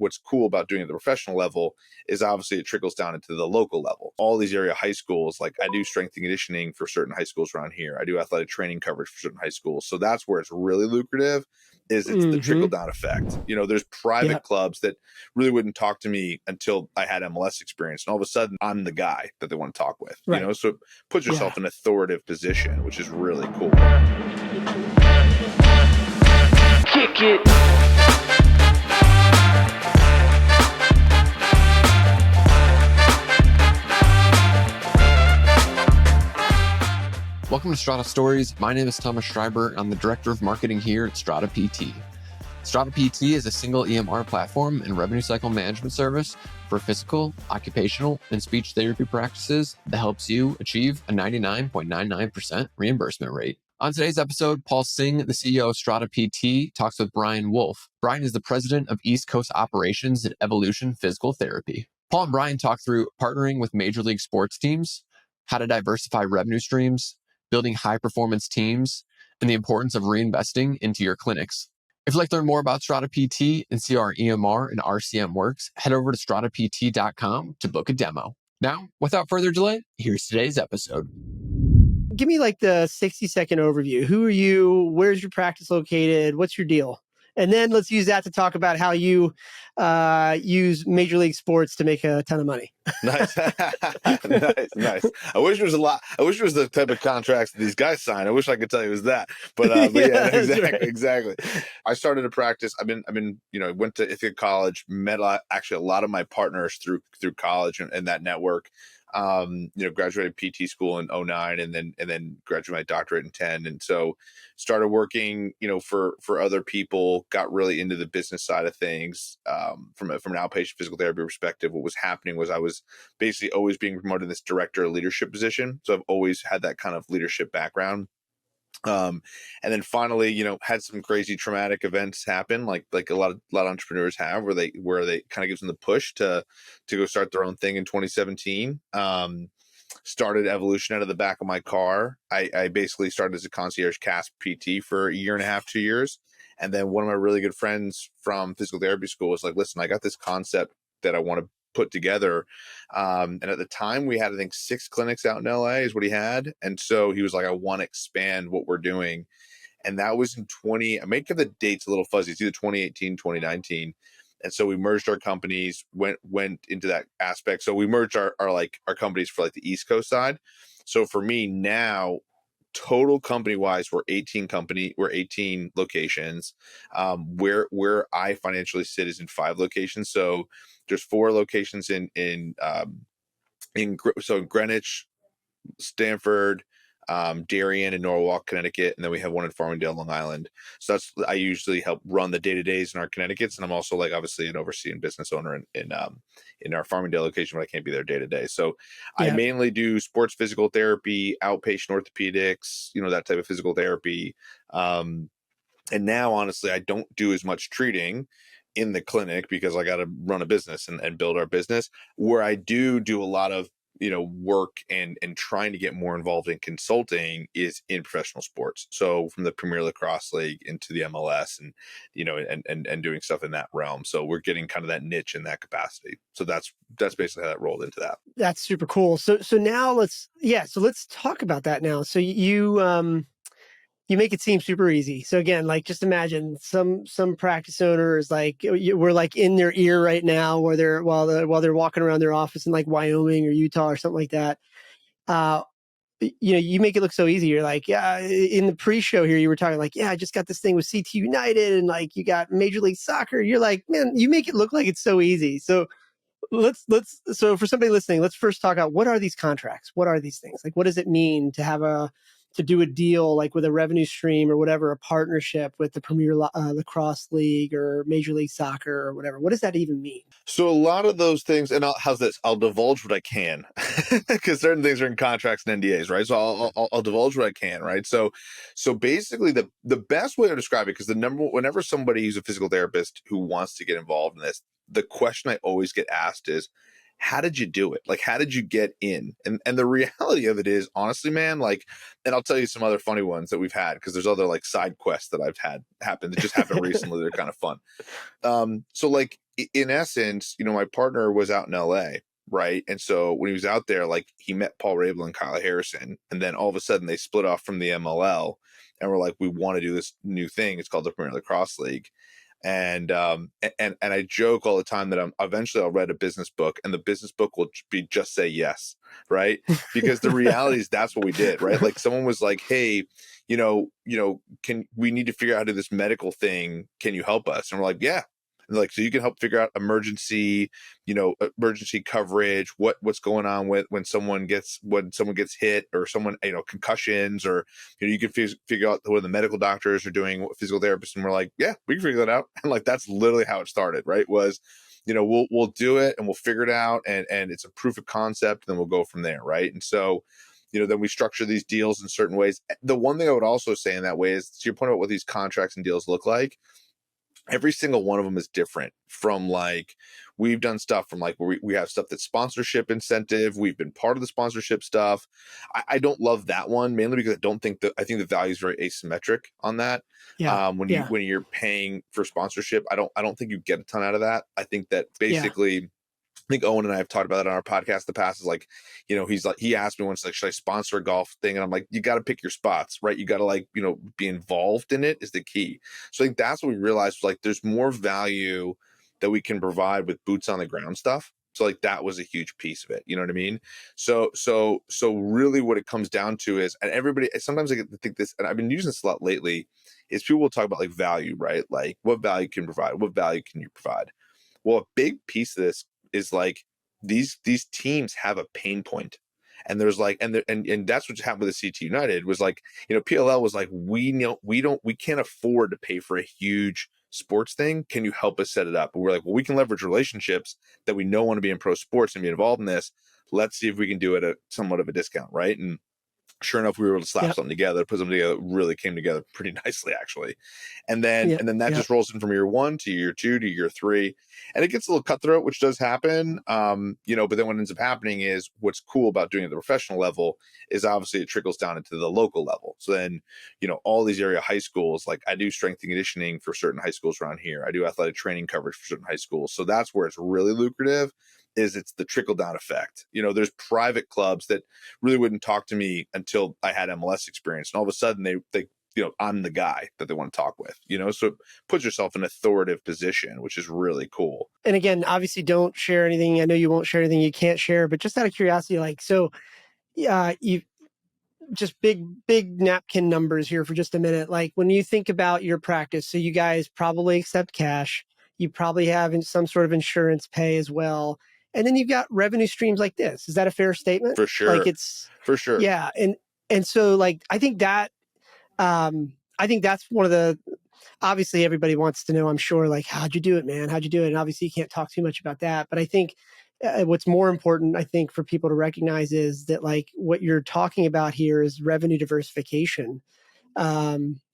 what's cool about doing it at the professional level is obviously it trickles down into the local level. All these area high schools, like I do strength and conditioning for certain high schools around here. I do athletic training coverage for certain high schools. So that's where it's really lucrative, is it's the trickle down effect. There's private clubs that really wouldn't talk to me until I had MLS experience. And all of a sudden I'm the guy that they want to talk with, so it puts yourself in an authoritative position, which is really cool. Kick it. Welcome to Strata Stories. My name is Thomas Schreiber. I'm the Director of Marketing here at Strata PT. Strata PT is a single EMR platform and revenue cycle management service for physical, occupational, and speech therapy practices that helps you achieve a 99.99% reimbursement rate. On today's episode, Paul Singh, the CEO of Strata PT, talks with Brian Wolfe. Brian is the president of East Coast Operations at Evolution Physical Therapy. Paul and Brian talk through partnering with major league sports teams, how to diversify revenue streams, building high-performance teams, and the importance of reinvesting into your clinics. If you'd like to learn more about Strata PT and see how our EMR and RCM works, head over to stratapt.com to book a demo. Now, without further delay, here's today's episode. Give me like the 60-second overview. Who are you? Where's your practice located? What's your deal? And then let's use that to talk about how you use Major League Sports to make a ton of money. Nice. Nice. I wish it was the type of contracts that these guys sign. I wish I could tell you it was that. But yeah, exactly. I started a practice. I've been went to Ithaca College, met actually a lot of my partners through college and that network. Graduated PT school in 2009 and then graduated my doctorate in 2010. And so started working, for other people, got really into the business side of things. From an outpatient physical therapy perspective, what was happening was I was basically always being promoted to this director of leadership position. So I've always had that kind of leadership background. And then finally, had some crazy traumatic events happen, like a lot of entrepreneurs have, where they kind of gives them the push to go start their own thing in 2017. Started Evolution out of the back of my car. I basically started as a concierge CAS PT for a year and a half, 2 years. And then one of my really good friends from physical therapy school was like, listen, I got this concept that I want to put together. And at the time we had, I think, 6 clinics out in LA is what he had. And so he was like, I want to expand what we're doing. And that was in I may get the dates a little fuzzy. It's either 2018, 2019. And so we merged our companies, went into that aspect. So we merged our companies for like the East Coast side. So for me now, total company wise, we're 18 locations. Where I financially sit is in 5 locations. So there's 4 locations in Greenwich, Stanford, Darien, and Norwalk, Connecticut, and then we have one in Farmingdale, Long Island. So I usually help run the day-to-days in our Connecticut's, and I'm also obviously an overseeing business owner in our Farmingdale location, but I can't be there day to day. So I mainly do sports physical therapy, outpatient orthopedics, that type of physical therapy. And now, honestly, I don't do as much treating in the clinic because I got to run a business and build our business. Where I do a lot of work and trying to get more involved in consulting is in professional sports. So from the Premier Lacrosse League into the MLS and doing stuff in that realm. So we're getting kind of that niche in that capacity. So that's basically how that rolled into that. That's super cool. So now let's talk about that now. So you make it seem super easy. So again, just imagine some practice owners, we're in their ear right now, while they're walking around their office in Wyoming or Utah or something like that. You make it look so easy. You're in the pre-show here, you were talking I just got this thing with CT United and you got Major League Soccer. You're man, you make it look like it's so easy. So so for somebody listening, let's first talk about what are these contracts? What are these things? What does it mean to do a deal with a revenue stream or whatever, a partnership with the Premier Lacrosse League or Major League Soccer or whatever? What does that even mean? So a lot of those things, and how's this? I'll divulge what I can because certain things are in contracts and NDAs, right? So I'll divulge what I can, right? So basically the best way to describe it, because whenever somebody who's a physical therapist who wants to get involved in this, the question I always get asked is, how did you do it? Like, how did you get in? And the reality of it is, honestly, man, like, and I'll tell you some other funny ones that we've had, because there's other like side quests that I've had happen that just happened recently. They're kind of fun. So like in essence, my partner was out in LA, right? And so when he was out there, like he met Paul Rabel and Kyle Harrison, and then all of a sudden they split off from the MLL, and we're like, we want to do this new thing. It's called the Premier Lacrosse League. And I joke all the time that eventually I'll write a business book, and the business book will be just say yes, right? Because the reality is that's what we did, right? Like someone was like, hey, can we need to figure out how to do this medical thing? Can you help us? And we're like, yeah. And like, so you can help figure out emergency coverage, what's going on with when someone gets hit, or someone, concussions, or, you can figure out what the medical doctors are doing, what physical therapists. And we're like, yeah, we can figure that out. And like, that's literally how it started, right? Was, we'll do it and we'll figure it out. And it's a proof of concept. And then we'll go from there. Right. And so, then we structure these deals in certain ways. The one thing I would also say in that way is, to your point about what these contracts and deals look like, every single one of them is different. From like, we've done stuff from like where we have stuff that's sponsorship incentive. We've been part of the sponsorship stuff. I don't love that one, mainly because I think the value is very asymmetric on that. Yeah. When you're paying for sponsorship, I don't think you get a ton out of that. I think that basically, I think Owen and I have talked about it on our podcast in the past. Is like, he's like, he asked me once, like, should I sponsor a golf thing? And I'm like, you got to pick your spots, right? You got to like, be involved in it is the key. So I think that's what we realized, like, there's more value that we can provide with boots on the ground stuff. So like, that was a huge piece of it. You know what I mean? So really what it comes down to is, and everybody, sometimes I get to think this, and I've been using this a lot lately, is people will talk about like value, right? Like, what value can you provide? What value can you provide? Well, a big piece of this is like, these teams have a pain point, and there's like, and that's what happened with the CT United. Was like, PLL was like, we can't afford to pay for a huge sports thing. Can you help us set it up? And we're like, well, we can leverage relationships that we know want to be in pro sports and be involved in this. Let's see if we can do it at somewhat of a discount, right? And sure enough, we were able to slap something together, put something together, really came together pretty nicely, actually. And then that just rolls in from year 1 to year 2 to year 3. And it gets a little cutthroat, which does happen. But then what ends up happening is, what's cool about doing it at the professional level is obviously it trickles down into the local level. So then, all these area high schools, like I do strength and conditioning for certain high schools around here. I do athletic training coverage for certain high schools. So that's where it's really lucrative. It's the trickle down effect. There's private clubs that really wouldn't talk to me until I had MLS experience, and all of a sudden they I'm the guy that they want to talk with. So it puts yourself in an authoritative position, which is really cool. And again, obviously, don't share anything. I know you won't share anything you can't share, but just out of curiosity, like, so, you just big napkin numbers here for just a minute. Like, when you think about your practice, so you guys probably accept cash. You probably have some sort of insurance pay as well. And then you've got revenue streams like this. Is that a fair statement? For sure. Like, it's for sure. Yeah. And so like, I think that's one of the, obviously everybody wants to know, I'm sure, like, how'd you do it, man? How'd you do it? And obviously you can't talk too much about that, but I think what's more important, I think, for people to recognize is that, like, what you're talking about here is revenue diversification,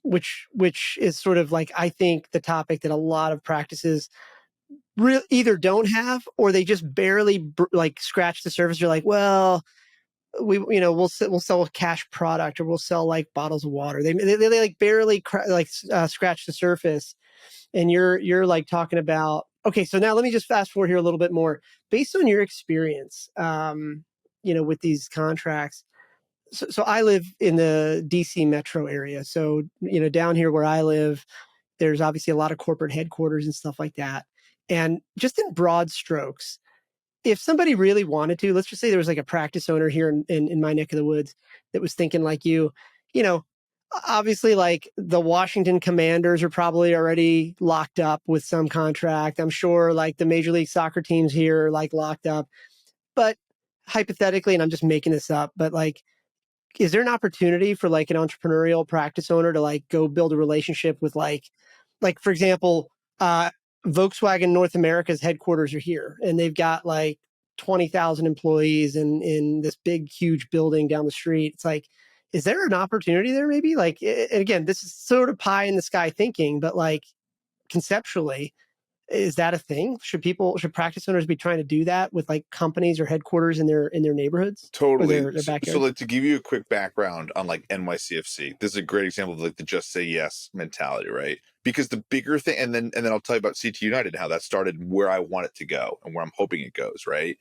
which is sort of like, I think, the topic that a lot of practices either don't have, or they just barely like scratch the surface. You're like, well, we'll sell a cash product, or we'll sell like bottles of water. They like barely scratch the surface. And you're like talking about, okay, so now let me just fast forward here a little bit more based on your experience, with these contracts. So I live in the DC metro area. So, down here where I live, there's obviously a lot of corporate headquarters and stuff like that. And just in broad strokes, if somebody really wanted to, let's just say there was like a practice owner here in my neck of the woods that was thinking like you know, obviously, like, the Washington Commanders are probably already locked up with some contract. I'm sure like the Major League Soccer teams here are like locked up. But hypothetically, and I'm just making this up, but like, is there an opportunity for like an entrepreneurial practice owner to like go build a relationship with like for example, Volkswagen North America's headquarters are here, and they've got like 20,000 employees in this big, huge building down the street. It's like, is there an opportunity there? Maybe, like, and again, this is sort of pie in the sky thinking, but like, conceptually, Is that a thing? Should practice owners be trying to do that with like companies or headquarters in their neighborhoods or Totally. their So, backyards? like, to give you a quick background on like NYCFC, this is a great example of like the just say yes mentality, right? Because the bigger thing, and then I'll tell you about CT United and how that started, where I want it to go, and where I'm hoping it goes, right?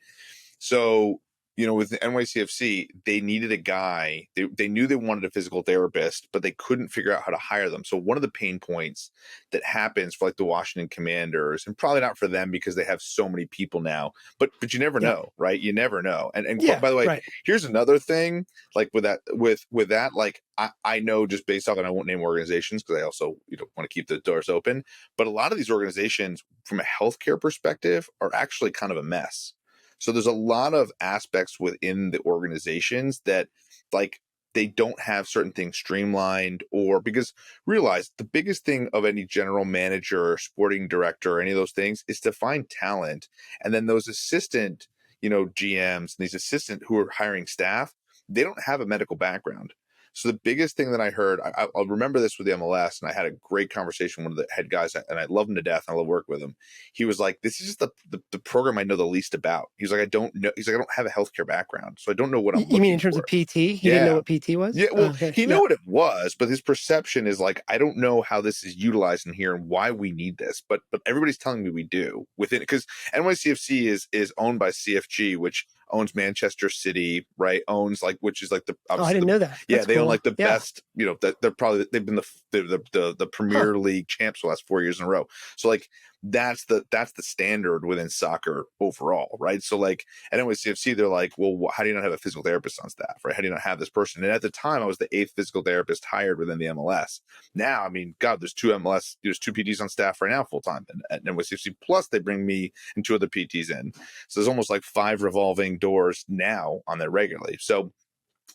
So, with the NYCFC, they needed a guy. They knew they wanted a physical therapist, but they couldn't figure out how to hire them. So one of the pain points that happens for like the Washington Commanders, and probably not for them because they have so many people now, but you never Yeah. know, right? You never know. And Yeah, by the way, right. here's another thing, like with that, like I know just based off, and I won't name organizations because I also want to keep the doors open, but a lot of these organizations from a healthcare perspective are actually kind of a mess. So there's a lot of aspects within the organizations that like they don't have certain things streamlined, or because realize the biggest thing of any general manager or sporting director or any of those things is to find talent. And then those assistant, GMs and these assistant who are hiring staff, they don't have a medical background. So the biggest thing that I heard, I'll remember this with the MLS, and I had a great conversation with one of the head guys, and I love him to death. And I love working with him. He was like, "This is just the program I know the least about." He's like, "I don't know." He's like, "I don't have a healthcare background, so I don't know what I'm You mean looking in terms for." of PT? He didn't know Yeah, what PT was? yeah. Well, Okay. he Yeah. knew what it was, but his perception is like, I don't know how this is utilized in here and why we need this, but everybody's telling me we do within, because NYCFC is owned by CFG, which owns Manchester City, right? Owns like, which is like the Oh, I obviously didn't know that. yeah, That's they own cool. like the Yeah. best, that they've been the Huh. Premier League champs for the last 4 years in a row. So like that's the standard within soccer overall, right? So like at NYCFC, they're like, well, how do you not have a physical therapist on staff, right? How do you not have this person? And at the time, I was the 8th physical therapist hired within the MLS. Now, I mean, God, there's two PTs on staff right now full time at NYCFC. Plus, they bring me and 2 other PTs in, so there's almost like 5 revolving doors now on there regularly. So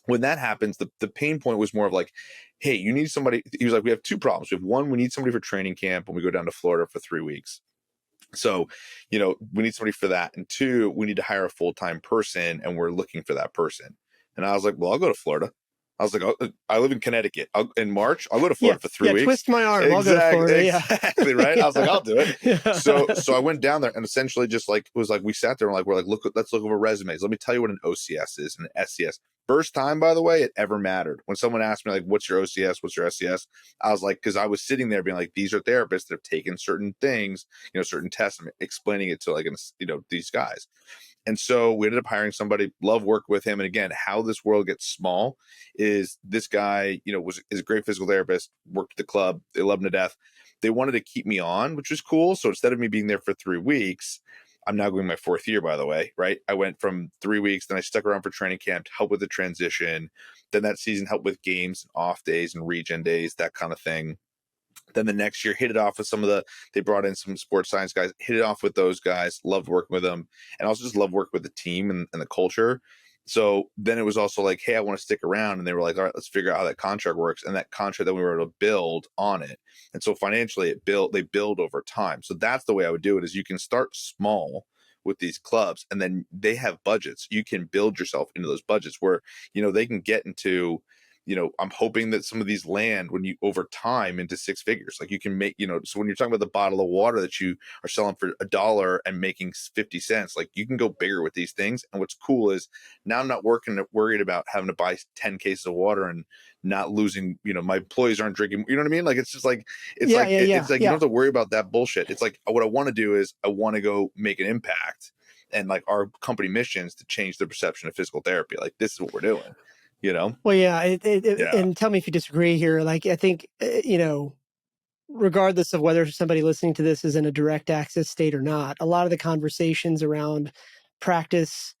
when that happens, the pain point was more of like, hey, you need somebody. He was like, we have 2 problems. We have one, we need somebody for training camp when we go down to Florida for 3 weeks. So, we need somebody for that. And 2, we need to hire a full-time person, and we're looking for that person. And I was like, well, I'll go to Florida. I was like, I live in Connecticut. In March, I'll go to Yeah. Florida for 3 Yeah. weeks. Twist my arm. I'll go to Florida. Yeah. Exactly, right. I was like, I'll do it. Yeah. So I went down there and essentially just like, it was like, we sat there and like, we're like, let's look over resumes. Let me tell you what an OCS is and an SCS. First time, by the way, it ever mattered. When someone asked me like, what's your OCS? What's your SCS? I was like, because I was sitting there being like, these are therapists that have taken certain things, certain tests, and explaining it to like, these guys. And so we ended up hiring somebody, love work with him. And again, how this world gets small is this guy, is a great physical therapist, worked at the club. They love him to death. They wanted to keep me on, which was cool. So instead of me being there for 3 weeks, I'm now going my 4th year, by the way, right? I went from 3 weeks, then I stuck around for training camp to help with the transition. Then that season helped with games and off days and regen days, that kind of thing. Then the next year, hit it off with they brought in some sports science guys, hit it off with those guys, loved working with them, and also just loved working with the team and the culture. So then it was also like, hey, I want to stick around. And they were like, all right, let's figure out how that contract works. And that contract, then we were able to build on it. And so financially they build over time. So that's the way I would do it, is you can start small with these clubs, and then they have budgets. You can build yourself into those budgets where, they can get into, I'm hoping that some of these land when you over time into 6 figures, like you can make, so when you're talking about the bottle of water that you are selling for $1 and making 50 cents, like you can go bigger with these things. And what's cool is now I'm not worried about having to buy 10 cases of water and not losing, my employees aren't drinking, you know what I mean? Like, it's just like, it's Yeah. like, Yeah. Yeah. it's like, you don't have to worry about that bullshit. It's like, what I want to do is I want to go make an impact, and like our company mission is to change the perception of physical therapy. Like, this is what we're doing. Well, yeah. Yeah. And tell me if you disagree here. Like, I think, regardless of whether somebody listening to this is in a direct access state or not, a lot of the conversations around practice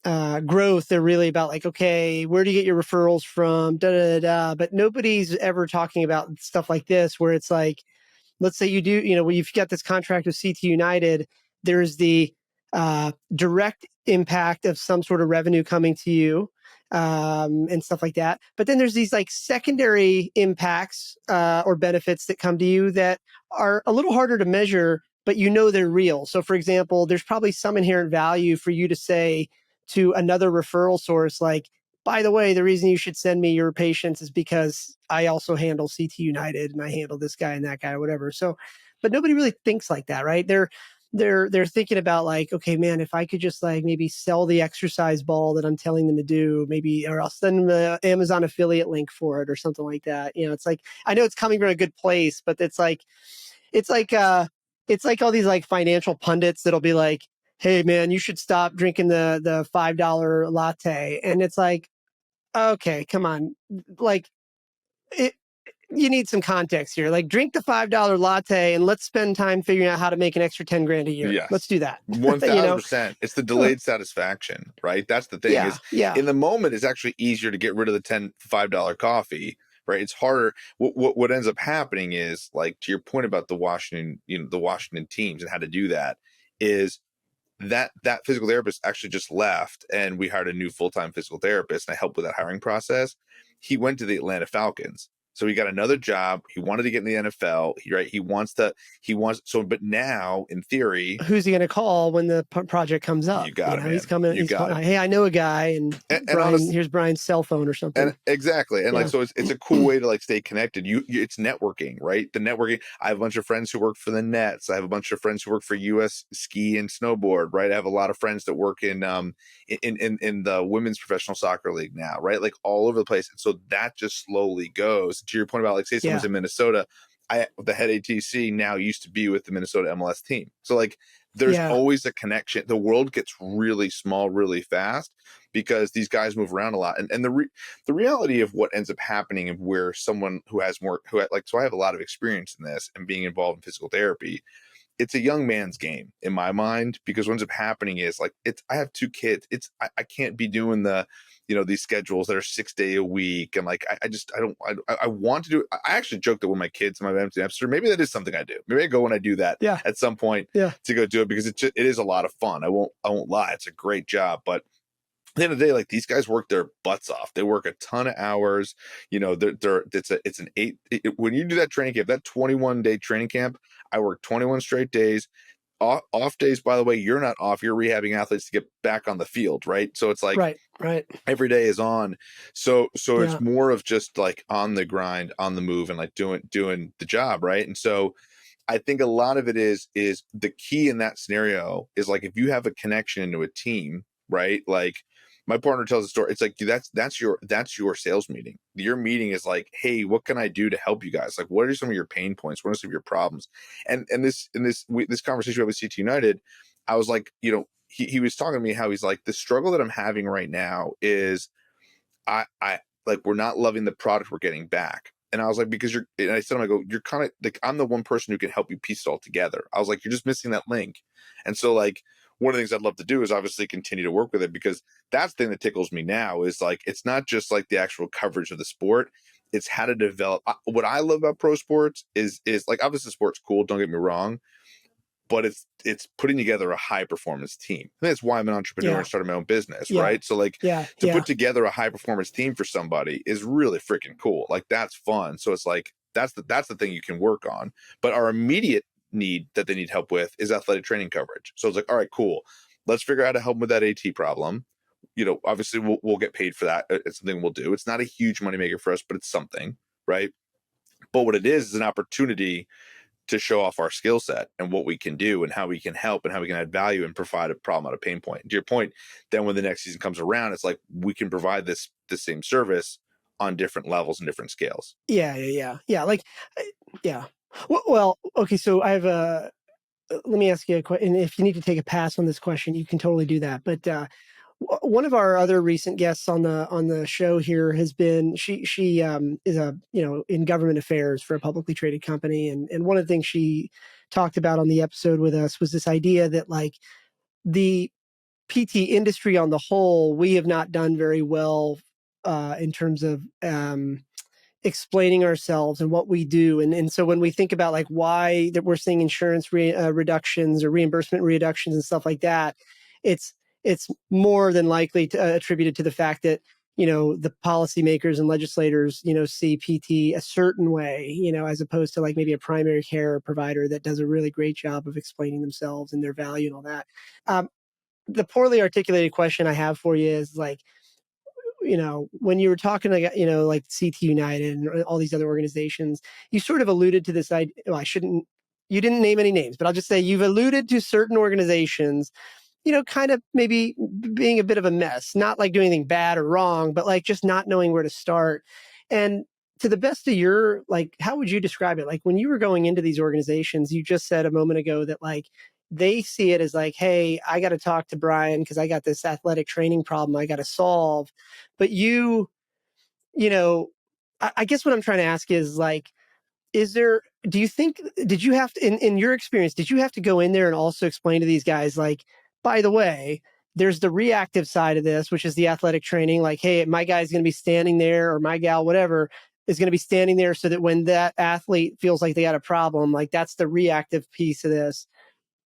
growth, they're really about like, okay, where do you get your referrals from? Da da da. But nobody's ever talking about stuff like this, where it's like, let's say you do, when you've got this contract with CT United, there's the direct impact of some sort of revenue coming to you and stuff like that. But then there's these like secondary impacts or benefits that come to you that are a little harder to measure, but they're real. So for example, there's probably some inherent value for you to say to another referral source, like, by the way, the reason you should send me your patients is because I also handle CT United and I handle this guy and that guy or whatever. So but nobody really thinks like that, right? They're thinking about like, okay, man, if I could just like maybe sell the exercise ball that I'm telling them to do, maybe, or I'll send them the Amazon affiliate link for it or something like that. It's like, I know it's coming from a good place, but it's like, it's like all these like financial pundits that'll be like, hey man, you should stop drinking the $5 latte. And it's like, okay, come on. Like, it, you need some context here. Like, drink the $5 latte and let's spend time figuring out how to make an extra 10 grand a year. Let's Yes. do that. 1000%. It's the delayed satisfaction, right? That's the thing is Yeah. in the moment, it's actually easier to get rid of the $5 coffee, right? It's harder. What ends up happening is, like, to your point about the Washington teams and how to do that, is that physical therapist actually just left, and we hired a new full-time physical therapist, and I helped with that hiring process. He went to the Atlanta Falcons. So he got another job. He wanted to get in the NFL. But now in theory, who's he going to call when the project comes up? you got it, man. He's coming. You He's got calling, it. hey, I know a guy, and Brian, here's Brian's cell phone or something. And exactly. And like, so it's a cool way to like stay connected. It's networking, right? The networking. I have a bunch of friends who work for the Nets. I have a bunch of friends who work for US Ski and Snowboard, right? I have a lot of friends that work in the women's professional soccer league now, right? Like all over the place. And so that just slowly goes. To your point about like, say someone's in Minnesota, the head ATC now used to be with the Minnesota MLS team. So like there's always a connection. The world gets really small really fast because these guys move around a lot. And the reality of what ends up happening of where someone so I have a lot of experience in this and being involved in physical therapy. It's a young man's game in my mind, because what ends up happening is like, I have 2 kids. I can't be doing these schedules that are 6 day a week. And like, I want to do it. I actually joke that when my kids in my empty nester, maybe that is something I do. Maybe I go when I do that at some point to go do it, because it is a lot of fun. I won't lie. It's a great job, but at the end of the day, like these guys work their butts off. They work a ton of hours. When you do that training camp, that 21-day training camp, I work 21 straight days. Off days, by the way, you're not off. You're rehabbing athletes to get back on the field, right? So it's like right. Every day is on. So it's more of just like on the grind, on the move, and like doing the job, right? And so I think a lot of it is the key in that scenario is like, if you have a connection into a team, right? Like my partner tells a story. It's like, that's your sales meeting. Your meeting is like, hey, what can I do to help you guys? Like, what are some of your pain points? What are some of your problems? And this conversation we had with CT United, I was like, he was talking to me how he's like, the struggle that I'm having right now is I like, we're not loving the product we're getting back. And I was like, and I said, you're kind of like, I'm the one person who can help you piece it all together. I was like, you're just missing that link. And so like, one of the things I'd love to do is obviously continue to work with it, because that's the thing that tickles me now is like, it's not just like the actual coverage of the sport. It's how to develop. What I love about pro sports is like, obviously sport's cool. Don't get me wrong. But it's putting together a high performance team. I think that's why I'm an entrepreneur and started my own business, right? So like to put together a high performance team for somebody is really freaking cool. Like that's fun. So it's like that's the thing you can work on. But our immediate need that they need help with is athletic training coverage. So it's like, all right, cool. Let's figure out how to help them with that AT problem. Obviously we'll get paid for that. It's something we'll do. It's not a huge moneymaker for us, but it's something, right? But what it is an opportunity to show off our skill set and what we can do and how we can help and how we can add value and provide a problem out of pain point. To your point, then when the next season comes around, it's like we can provide the same service on different levels and different scales. Yeah. Like, yeah. Well, okay. So I have let me ask you a question. And if you need to take a pass on this question, you can totally do that. But one of our other recent guests on the show here has been she is in government affairs for a publicly traded company, and one of the things she talked about on the episode with us was this idea that like the PT industry on the whole, we have not done very well in terms of explaining ourselves and what we do. And so when we think about like why that we're seeing insurance reductions or reimbursement reductions and stuff like that, it's more than likely attributed to the fact that, the policymakers and legislators, see PT a certain way, as opposed to like maybe a primary care provider that does a really great job of explaining themselves and their value and all that. The poorly articulated question I have for you is like, when you were talking like CT United and all these other organizations, you sort of alluded to this idea. Well, I shouldn't you didn't name any names, but I'll just say you've alluded to certain organizations, kind of maybe being a bit of a mess, not like doing anything bad or wrong, but like just not knowing where to start. And to the best of your, like, how would you describe it? Like when you were going into these organizations, you just said a moment ago that like they see it as like, hey, I got to talk to Brian because I got this athletic training problem I got to solve. But you know, I guess what I'm trying to ask is like, do you think, did you have to, in your experience, did you have to go in there and also explain to these guys, like, by the way, there's the reactive side of this, which is the athletic training, like, hey, my guy's going to be standing there, or my gal, whatever, is going to be standing there so that when that athlete feels like they got a problem, like that's the reactive piece of this.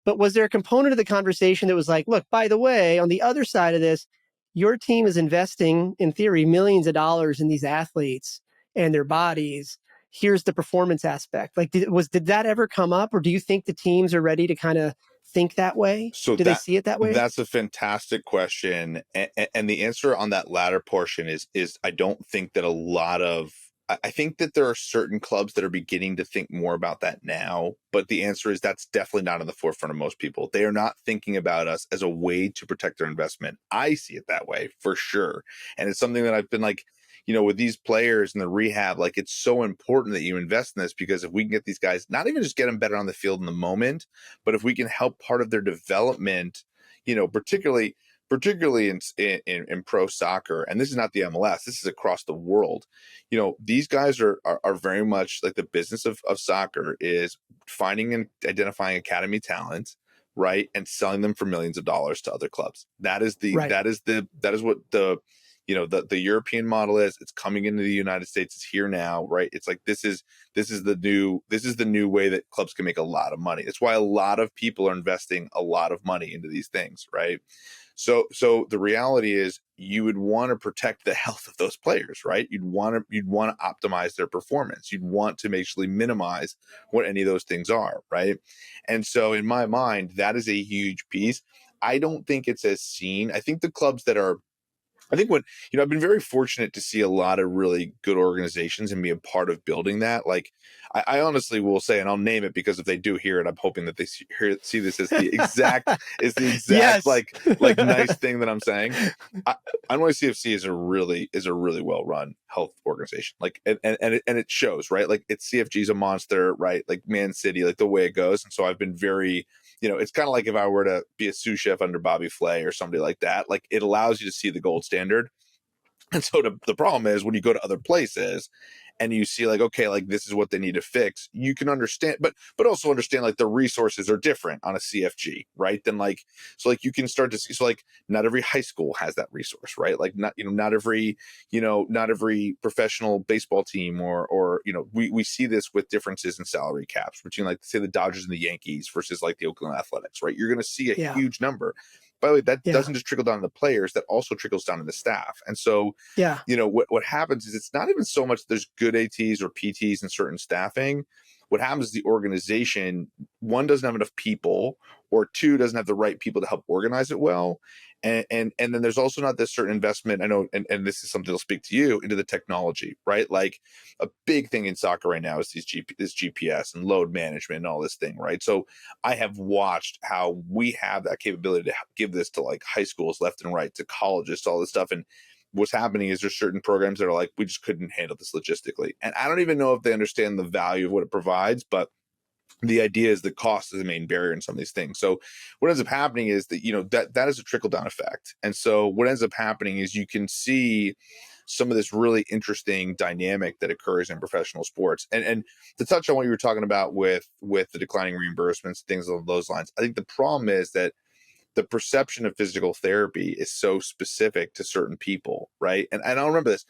But was there a component of the conversation that was like, look, by the way, on the other side of this, your team is investing, in theory, millions of dollars in these athletes and their bodies. Here's the performance aspect. Like, did that ever come up, or do you think the teams are ready to kind of think that way? So Do they see it that way? that's a fantastic question, and the answer on that latter portion is I don't think that a lot of I think that there are certain clubs that are beginning to think more about that now, but the answer is that's definitely not on the forefront of most people. They are not thinking about us as a way to protect their investment. I see it that way for sure, and it's something that I've been like, with these players and the rehab, like it's so important that you invest in this, because if we can get these guys, not even just get them better on the field in the moment, but if we can help part of their development, particularly in pro soccer, and this is not the MLS, this is across the world. These guys are very much like the business of soccer is finding and identifying academy talent, right, and selling them for millions of dollars to other clubs. That is Right. what the European model is. It's coming into the United States. It's here now, right? It's like this is the new way that clubs can make a lot of money. That's why a lot of people are investing a lot of money into these things, right? So the reality is you would want to protect the health of those players, right? You'd want to optimize their performance. You'd want to actually minimize what any of those things are, right? And so in my mind, that is a huge piece. I don't think it's as seen. I think the clubs that are I think I've been very fortunate to see a lot of really good organizations and be a part of building that. Like, I honestly will say, and I'll name it because if they do hear it, I'm hoping that they see this as the exact, Yes. like nice thing that I'm saying. I know CFC is a really well run health organization. Like, and it shows, right? Like, it's CFG is a monster, right? Like Man City, like the way it goes. And so I've been very, it's kind of like if I were to be a sous chef under Bobby Flay or somebody like that, like it allows you to see the gold standard. And so the problem is when you go to other places and you see like, okay, like this is what they need to fix, you can understand, but also understand like the resources are different on a CFG, right? Than like, so like you can start to see, so like not every high school has that resource, right? Like not every professional baseball team or we see this with differences in salary caps between like say the Dodgers and the Yankees versus like the Oakland Athletics, right? You're going to see a huge number. By the way, that doesn't just trickle down to the players, that also trickles down to the staff. And so, what happens is it's not even so much there's good ATs or PTs in certain staffing. What happens is the organization, one, doesn't have enough people, or two, doesn't have the right people to help organize it well. And then there's also not this certain investment, I know, and this is something that'll speak to you, into the technology, right? Like a big thing in soccer right now is this GPS and load management and all this thing, right? So I have watched how we have that capability to give this to like high schools left and right, to colleges, to all this stuff. And what's happening is there's certain programs that are like, we just couldn't handle this logistically. And I don't even know if they understand the value of what it provides, but the idea is the cost is the main barrier in some of these things. So what ends up happening is that that is a trickle down effect. And so what ends up happening is you can see some of this really interesting dynamic that occurs in professional sports. And to touch on what you were talking about with the declining reimbursements, things along those lines, I think the problem is that the perception of physical therapy is so specific to certain people, right? And I'll remember this,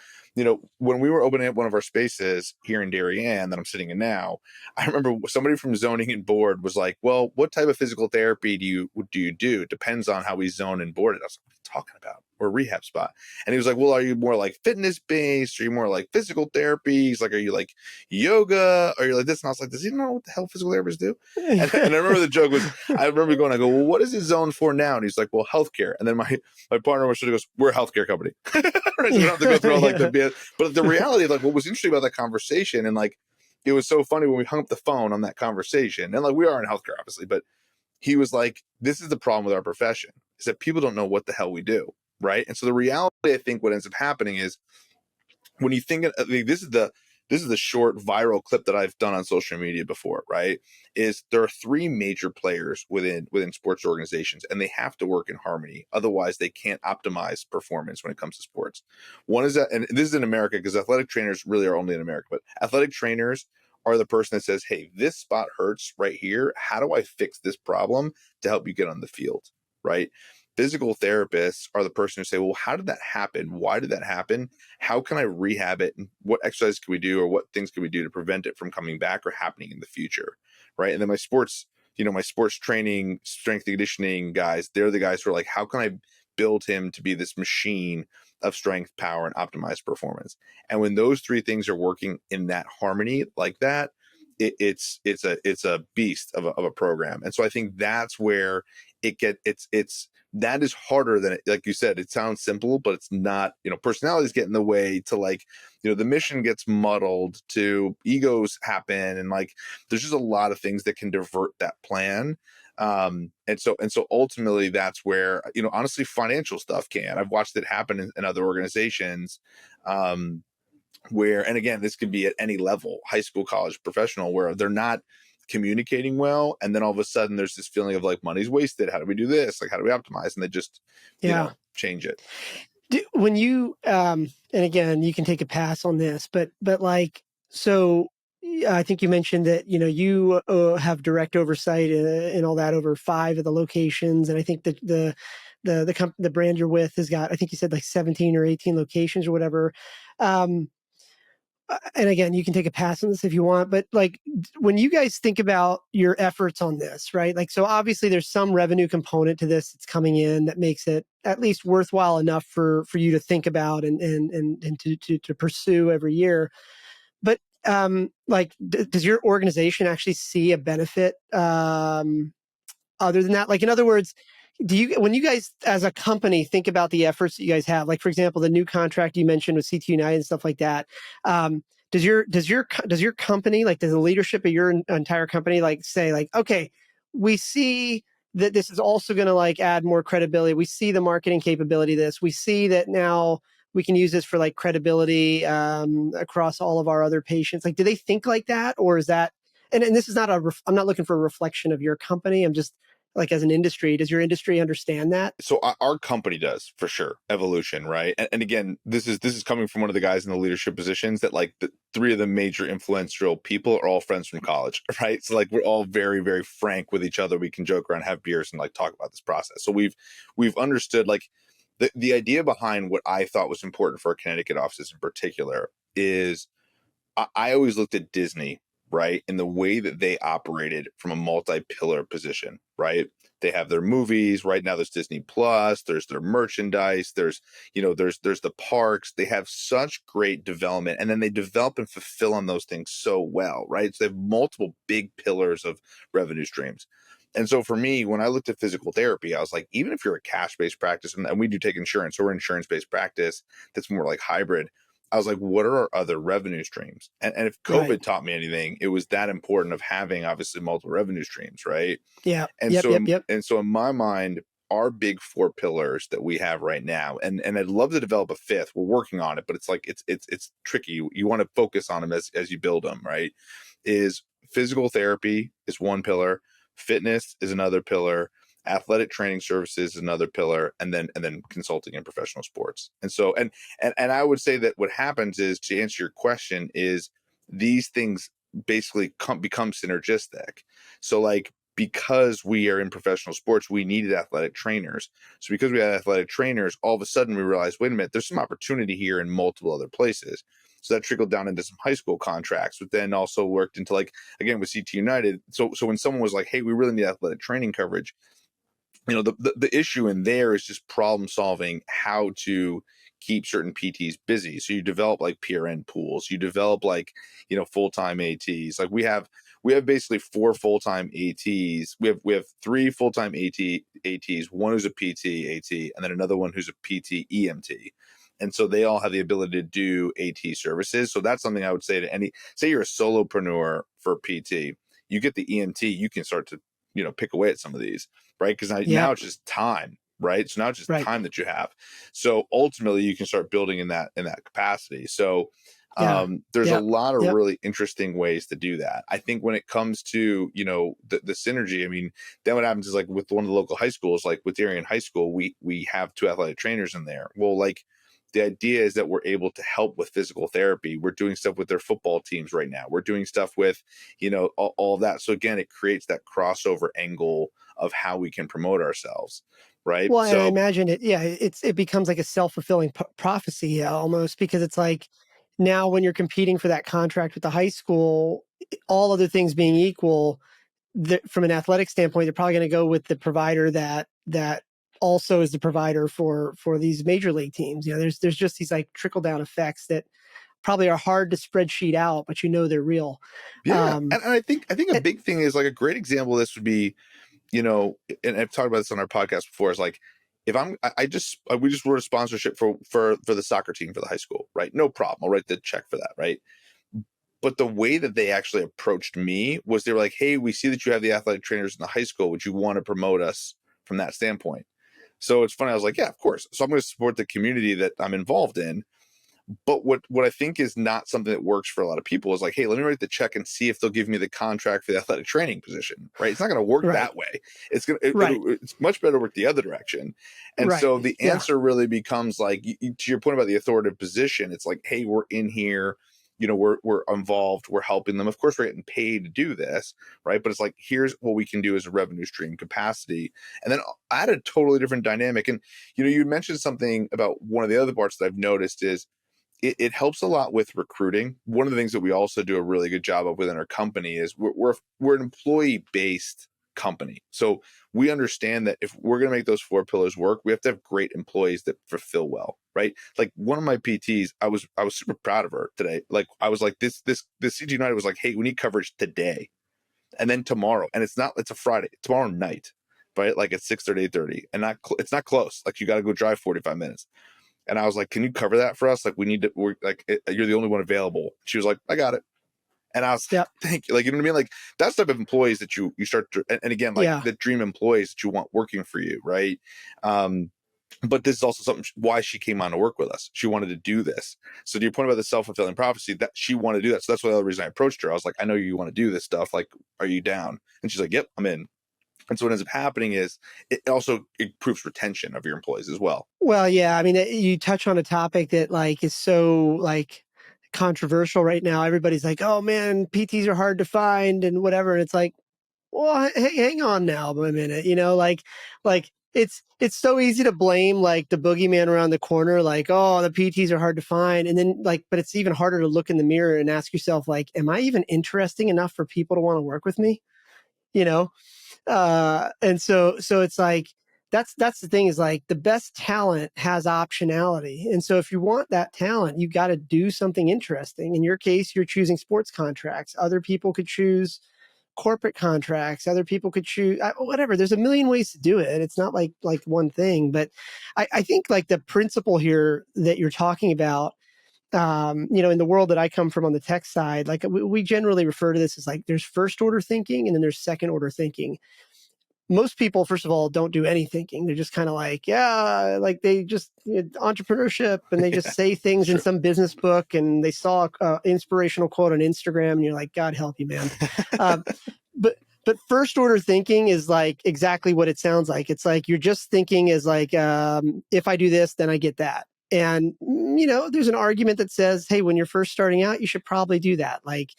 when we were opening up one of our spaces here in Darien that I'm sitting in now, I remember somebody from zoning and board was like, well, what type of physical therapy do you do? It depends on how we zone and board it. I was like, what are you talking about? Or a rehab spot. And he was like, well, are you more like fitness based? Are you more like physical therapy? He's like, are you like yoga? Are you like this? And I was like, does he know what the hell physical therapists do? And I remember the joke was, I remember going, I go, well, what is it zoned for now? And he's like, well, healthcare. And then my partner was sort of goes, we're a healthcare company. Right? So we don't have to go through all like the BS. But the reality of like what was interesting about that conversation, and like, it was so funny when we hung up the phone on that conversation, and like we are in healthcare, obviously, but he was like, this is the problem with our profession, is that people don't know what the hell we do. Right. And so the reality, I think what ends up happening is when you think, I mean, this is the short viral clip that I've done on social media before, right? Is there are three major players within sports organizations, and they have to work in harmony. Otherwise, they can't optimize performance when it comes to sports. One is that, and this is in America because athletic trainers really are only in America, but athletic trainers are the person that says, hey, this spot hurts right here. How do I fix this problem to help you get on the field? Right. Physical therapists are the person who say, well, how did that happen? Why did that happen? How can I rehab it? And what exercise can we do, or what things can we do to prevent it from coming back or happening in the future? Right. And then my sports training, strength and conditioning guys, they're the guys who are like, how can I build him to be this machine of strength, power, and optimized performance? And when those three things are working in that harmony like that, it's a beast of a program. And so I think that's where it's that is harder than it, like you said, it sounds simple, but it's not. Personalities get in the way to, like, the mission gets muddled, to egos happen, and like there's just a lot of things that can divert that plan. And so ultimately that's where, honestly, financial stuff can. I've watched it happen in other organizations, where, and again, this could be at any level, high school, college, professional, where they're not communicating well, and then all of a sudden there's this feeling of like, money's wasted. How do we do this? Like, how do we optimize? And they just change it. When you and again, you can take a pass on this, but like, so I think you mentioned that you have direct oversight and all that over 5 of the locations, and I think that the brand you're with has got, I think you said like 17 or 18 locations or whatever. And again, you can take a pass on this if you want, but like, when you guys think about your efforts on this, right? Like, so obviously there's some revenue component to this that's coming in that makes it at least worthwhile enough for you to think about and to pursue every year. But like, does your organization actually see a benefit other than that? Like, in other words, when you guys as a company think about the efforts that you guys have, like, for example, the new contract you mentioned with CT United and stuff like that, does your company, like, does the leadership of your entire company like say like, okay, we see that this is also going to like add more credibility. We see the marketing capability of this. We see that now we can use this for like credibility across all of our other patients. Like, do they think like that, or is that? And this is not I'm not looking for a reflection of your company. I'm just like, as an industry, does your industry understand that? So our company does, for sure. Evolution, right? And again, this is coming from one of the guys in the leadership positions that, like, the 3 of the major influential people are all friends from college, right? So like, we're all very, very frank with each other. We can joke around, have beers, and like talk about this process. So we've understood, like, the idea behind what I thought was important for our Connecticut offices in particular is, I always looked at Disney, right, and the way that they operated from a multi-pillar position, right? They have their movies right now. There's Disney Plus. There's their merchandise. There's the parks. They have such great development, and then they develop and fulfill on those things so well, right? So they have multiple big pillars of revenue streams. And so for me, when I looked at physical therapy, I was like, even if you're a cash-based practice, and we do take insurance, so we're an insurance-based practice that's more like hybrid. I was like, what are our other revenue streams? And if COVID taught me anything, it was that important of having, obviously, multiple revenue streams, right? Yeah. And so in my mind, our big 4 pillars that we have right now, and I'd love to develop a 5th. We're working on it, but it's like it's tricky. You want to focus on them as you build them, right? Is physical therapy is one pillar, fitness is another pillar, athletic training services is another pillar, and then consulting and professional sports. And so and I would say that what happens is, to answer your question, is these things basically become synergistic. So like, because we are in professional sports, we needed athletic trainers. So because we had athletic trainers, all of a sudden we realized, wait a minute, there's some opportunity here in multiple other places. So that trickled down into some high school contracts, but then also worked into, like, again, with CT United. So when someone was like, hey, we really need athletic training coverage, the issue in there is just problem solving how to keep certain PTs busy. So you develop like PRN pools, you develop like, full-time ATs. Like we have basically 4 full-time ATs. We have 3 full-time ATs, one who's a PT AT, and then another one who's a PT EMT. And so they all have the ability to do AT services. So that's something I would say to say you're a solopreneur for PT, you get the EMT, you can start to, pick away at some of these, right? Because now Yep. it's just time, right? So now it's just Right. time that you have. So ultimately you can start building in that capacity. So Yeah. there's a Yep. lot of Yep. really interesting ways to do that. I think when it comes to, the synergy, I mean, then what happens is like with one of the local high schools, like with Darien High School, we have 2 athletic trainers in there. Well, like the idea is that we're able to help with physical therapy. We're doing stuff with their football teams right now. We're doing stuff with, all of that. So again, it creates that crossover angle of how we can promote ourselves. Right. Well, and I So imagine it becomes like a self-fulfilling prophecy almost, because it's like now when you're competing for that contract with the high school, all other things being equal, from an athletic standpoint, they're probably going to go with the provider that also is the provider for these major league teams. There's just these like trickle down effects that probably are hard to spreadsheet out, but they're real. yeah. Um, And I think a and- big thing is like a great example of this would be, and I've talked about this on our podcast before, is like if we just wrote a sponsorship for the soccer team for the high school, right? No problem. I'll write the check for that, right? But the way that they actually approached me was they were like, hey, we see that you have the athletic trainers in the high school. Would you want to promote us from that standpoint? So it's funny. I was like, yeah, of course. So I'm going to support the community that I'm involved in. But what I think is not something that works for a lot of people is like, hey, let me write the check and see if they'll give me the contract for the athletic training position, right? It's not going to work right, that way. right, It's much better to work the other direction. And right. so the Yeah, answer really becomes like, to your point about the authoritative position, it's like, hey, we're in here, we're involved, we're helping them. Of course, we're getting paid to do this, right? But it's like, here's what we can do as a revenue stream capacity, and then add a totally different dynamic. And you mentioned something about one of the other parts that I've noticed is it helps a lot with recruiting. One of the things that we also do a really good job of within our company is we're an employee based company. So we understand that if we're going to make those 4 pillars work, we have to have great employees that fulfill well, right? Like one of my PTs, I was super proud of her today. Like I was like, this CG United was like, hey, we need coverage today and then tomorroa, and it's a Friday, tomorrow night, right? Like at 6:30, 8:30, and it's not close. Like you got to go drive 45 minutes. And I was like, can you cover that for us? Like, you're the only one available. She was like, I got it. And I was like, yep, thank you. Like, you know what I mean? Like, that's the type of employees that you start to, and again, like yeah. the dream employees that you want working for you, right? But this is also something why she came on to work with us. She wanted to do this. So to your point about the self-fulfilling prophecy, that she wanted to do that. So that's the other reason I approached her. I was like, I know you want to do this stuff. Like, are you down? And she's like, yep, I'm in. And so what ends up happening is it also improves retention of your employees as well. Well, yeah. I mean, you touch on a topic that like is so like controversial right now. Everybody's like, "Oh man, PTs are hard to find and whatever." And it's like, well, hang on now a minute. Like it's so easy to blame like the boogeyman around the corner, like, oh, the PTs are hard to find, and then like, but it's even harder to look in the mirror and ask yourself, like, am I even interesting enough for people to want to work with me? You know, and so it's like that's the thing, is like the best talent has optionality, and so if you want that talent, you got to do something interesting. In your case, you're choosing sports contracts. Other people could choose corporate contracts. Other people could choose whatever. There's a million ways to do it. It's not like one thing, but I think like the principle here that you're talking about, in the world that I come from on the tech side, like we generally refer to this as like there's first order thinking and then there's second order thinking. Most people, first of all, don't do any thinking. They're just kind of like, yeah, like they just entrepreneurship, and they just Yeah, say things in sure. some business book, and they saw an inspirational quote on Instagram, and you're like, God help you, man. Uh, but first order thinking is like exactly what it sounds like. It's like you're just thinking is like, if I do this, then I get that. And there's an argument that says, hey, when you're first starting out, you should probably do that. Like,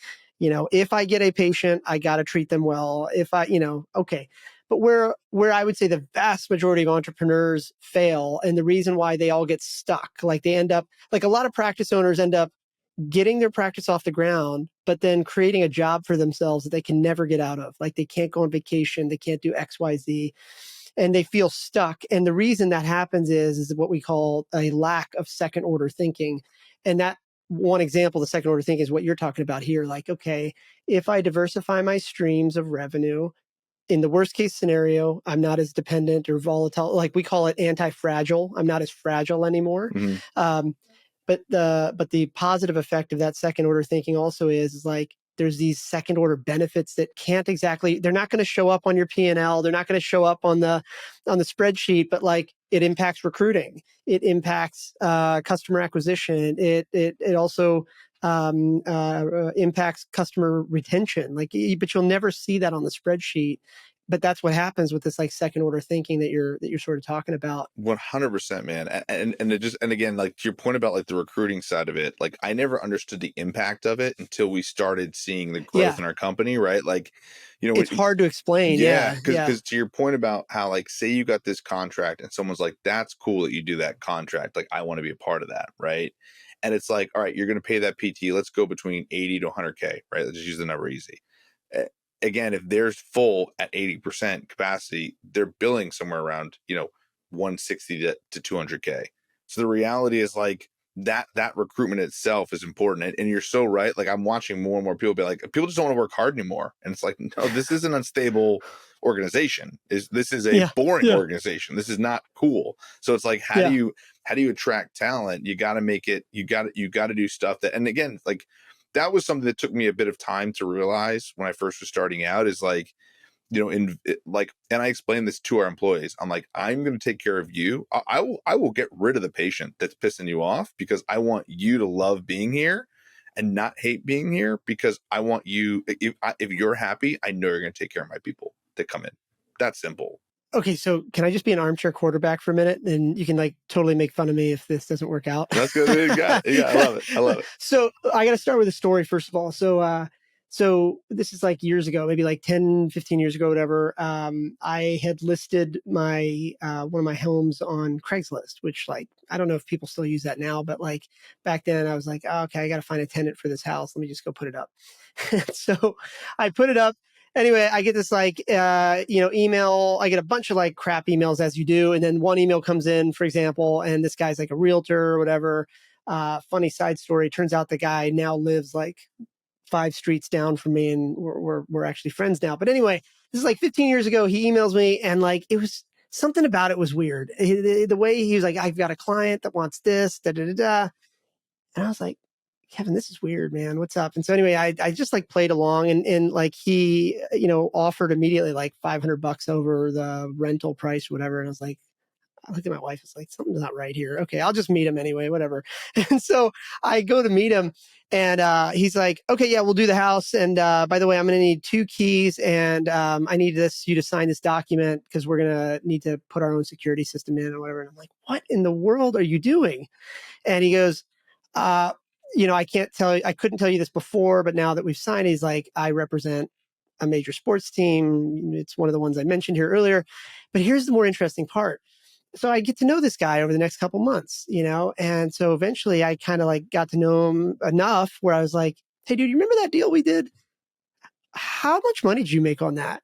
if I get a patient, I got to treat them well. If I, okay. But where I would say the vast majority of entrepreneurs fail, and the reason why they all get stuck, like they end up, like a lot of practice owners end up getting their practice off the ground, but then creating a job for themselves that they can never get out of. Like they can't go on vacation, they can't do X, Y, Z, and they feel stuck. And the reason that happens is what we call a lack of second order thinking. And that one example, the second order thinking, is what you're talking about here. Like, okay, if I diversify my streams of revenue, in the worst case scenario, I'm not as dependent or volatile. Like we call it anti-fragile. I'm not as fragile anymore. Mhm. But the positive effect of that second order thinking also is like there's these second order benefits that can't exactly, they're not going to show up on your P&L. They're not going to show up on the spreadsheet, but like it impacts recruiting. It impacts customer acquisition. It also impacts customer retention. Like, but you'll never see that on the spreadsheet. But that's what happens with this like second order thinking that you're sort of talking about. 100%, man. And it just, and again, like to your point about like the recruiting side of it, like I never understood the impact of it until we started seeing the growth in our company, right? Like, you know, it's hard to explain. yeah, Yeah. because to your point about how like say you got this contract and someone's like, that's cool that you do that contract, like I want to be a part of that, right? And it's like, all right, you're going to pay that PT, let's go between 80 to 100K, right? Let's just use the number easy. Again, if they're full at 80% capacity, they're billing somewhere around, 160 to 200K. So the reality is like that recruitment itself is important. And you're so right. Like I'm watching more and more people be like, people just don't want to work hard anymore. And it's like, no, this is an unstable organization. This is a boring organization. This is not cool. So it's like, how do you attract talent? You got to make it, you got to do stuff that, and again, like, that was something that took me a bit of time to realize when I first was starting out is like, and I explained this to our employees. I'm like, I'm going to take care of you. I will get rid of the patient that's pissing you off because I want you to love being here and not hate being here because I want you, if you're happy, I know you're going to take care of my people that come in. That's simple. Okay, so can I just be an armchair quarterback for a minute, and you can like totally make fun of me if this doesn't work out? That's good. You got it. Yeah, I love it. So I got to start with a story first of all. So this is like years ago, maybe like 10, 15 years ago, whatever. I had listed my one of my homes on Craigslist, which like I don't know if people still use that now, but like back then I was like, oh, okay, I got to find a tenant for this house. Let me just go put it up. So I put it up. Anyway, I get this like, email. I get a bunch of like crap emails as you do. And then one email comes in, for example, and this guy's like a realtor or whatever. Funny side story. Turns out the guy now lives like 5 streets down from me, and we're actually friends now. But anyway, this is like 15 years ago. He emails me, and like it was something about it was weird. The way he was like, I've got a client that wants this, da da da da. And I was like, Kevin, this is weird, man. What's up? And so anyway, I just like played along, and like he, offered immediately like $500 over the rental price, whatever. And I was like, I look at my wife, it's like, something's not right here. Okay, I'll just meet him anyway, whatever. And so I go to meet him, and he's like, okay, yeah, we'll do the house. And by the way, I'm going to need 2 keys, and I need you to sign this document because we're going to need to put our own security system in or whatever. And I'm like, what in the world are you doing? And he goes, I can't tell you, I couldn't tell you this before, but now that we've signed, he's like, I represent a major sports team. It's one of the ones I mentioned here earlier. But here's the more interesting part. So I get to know this guy over the next couple months, and so eventually I kind of like got to know him enough where I was like, hey, dude, you remember that deal we did? How much money did you make on that?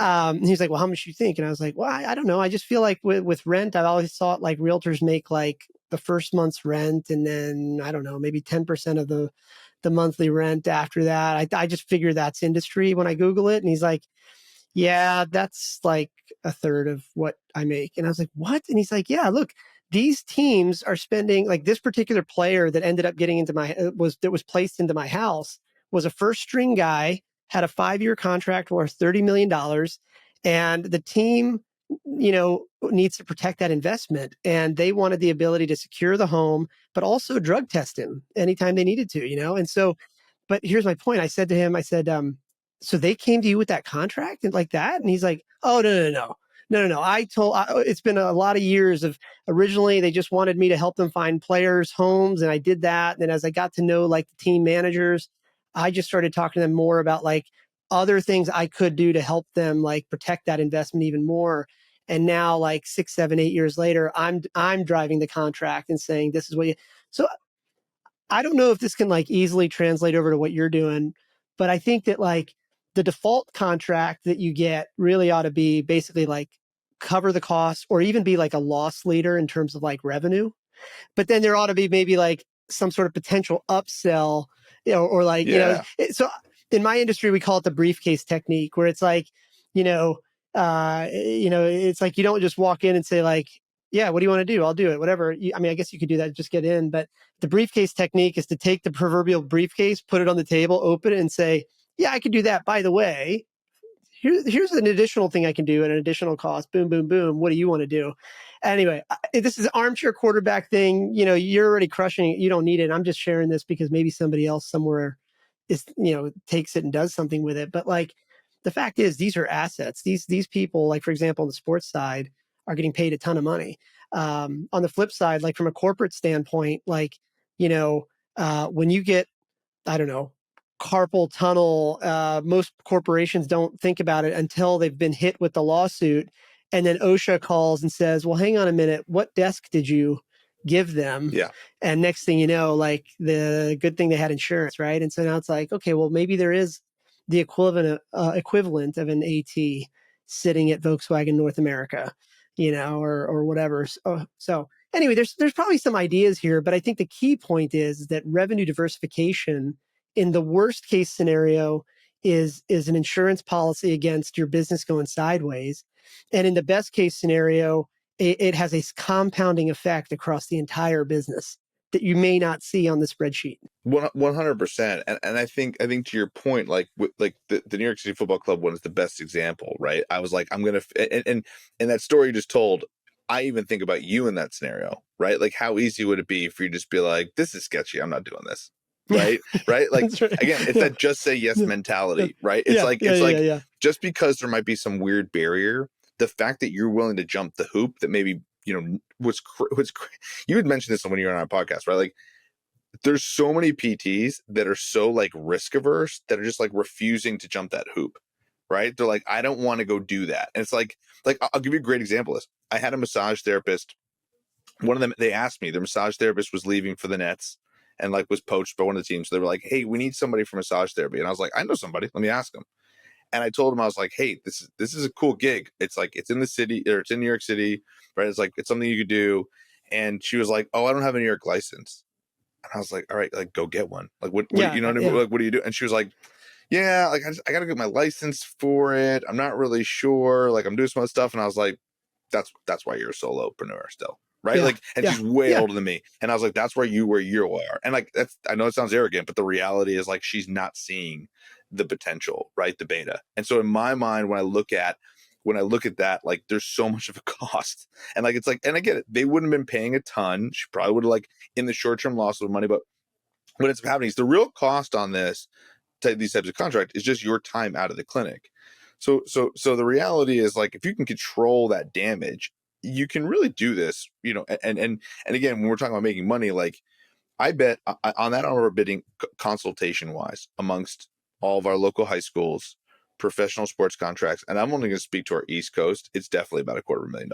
And he's like, well, how much do you think? And I was like, well, I don't know. I just feel like with rent, I've always thought like realtors make like the first month's rent, and then I don't know, maybe 10% of the monthly rent after that. I just figure that's industry when I Google it. And he's like, yeah, that's like a third of what I make. And I was like, what? And he's like, yeah, look, these teams are spending, like this particular player that ended up getting into that was placed into my house was a first string guy, had a 5-year contract worth $30 million. And the team, needs to protect that investment. And they wanted the ability to secure the home, but also drug test him anytime they needed to. And so, but here's my point. I said to him, so they came to you with that contract and like that? And he's like, oh, no. It's been a lot of years of, originally they just wanted me to help them find players' homes. And I did that. And then as I got to know like the team managers, I just started talking to them more about like other things I could do to help them like protect that investment even more. And now like 6, 7, 8 years later, I'm driving the contract and saying, this is what you, so I don't know if this can like easily translate over to what you're doing, but I think that like the default contract that you get really ought to be basically like cover the costs or even be like a loss leader in terms of like revenue. But then there ought to be maybe like some sort of potential upsell, or like, so in my industry, we call it the briefcase technique, where it's like, It's like you don't just walk in and say like, yeah, what do you want to do? I'll do it, whatever. I mean, I guess you could do that, just get in. But the briefcase technique is to take the proverbial briefcase, put it on the table, open it, and say, yeah, I could do that. By the way, here's an additional thing I can do at an additional cost. Boom, boom, boom. What do you want to do? Anyway, this is an armchair quarterback thing. You're already crushing it. You don't need it. I'm just sharing this because maybe somebody else somewhere takes it and does something with it. But like, the fact is, these are assets. These people, like for example, on the sports side, are getting paid a ton of money. On the flip side, like from a corporate standpoint, like when you get, I don't know, carpal tunnel. Most corporations don't think about it until they've been hit with the lawsuit. And then OSHA calls and says, well, hang on a minute. What desk did you give them? Yeah. And next thing you know, like the good thing they had insurance, right? And so now it's like, okay, well, maybe there is the equivalent of an AT sitting at Volkswagen North America, or whatever. So anyway, there's probably some ideas here, but I think the key point is that revenue diversification in the worst case scenario is an insurance policy against your business going sideways. And in the best case scenario, it has a compounding effect across the entire business that you may not see on the spreadsheet. 100%. And I think to your point, like the New York City Football Club one is the best example, right? I was like, I'm going to, and that story you just told, I even think about you in that scenario, right? Like how easy would it be for you to just be like, this is sketchy. I'm not doing this. Right. Right. Like, right. Again, it's that just say yes mentality, right? It's just because there might be some weird barrier, the fact that you're willing to jump the hoop that maybe, you had mentioned this when you were on our podcast, right? Like, there's so many PTs that are so like risk averse that are just like refusing to jump that hoop, right? They're like, I don't want to go do that. And it's like I'll give you a great example of this. I had a massage therapist. One of them, they asked me, their massage therapist was leaving for the Nets and like was poached by one of the teams. So they were like, hey, we need somebody for massage therapy. And I was like, I know somebody. Let me ask them. And I told him, I was like, hey, this is a cool gig. It's like, it's in the city, or it's in New York City, right? It's like, it's something you could do. And she was like, oh, I don't have a New York license. And I was like, all right, like go get one. Like what you know what I mean? Like, what do you do? And she was like, yeah, like I got to get my license for it. I'm not really sure. Like I'm doing some other stuff. And I was like, that's why you're a solopreneur still. Right. Yeah, like, and she's way older than me. And I was like, that's where you are. And like, I know it sounds arrogant, but the reality is like, she's not seeing the potential, right? The beta. And so in my mind, when I look at that, like there's so much of a cost. And like, it's like, and I get it. They wouldn't have been paying a ton. She probably would have like in the short term lost of money, but what ends up happening is the real cost on these types of contract is just your time out of the clinic. So the reality is like, if you can control that damage, you can really do this, and again, when we're talking about making money, like I bet on that on our bidding consultation wise amongst all of our local high schools, professional sports contracts, and I'm only going to speak to our East Coast, it's definitely about $250,000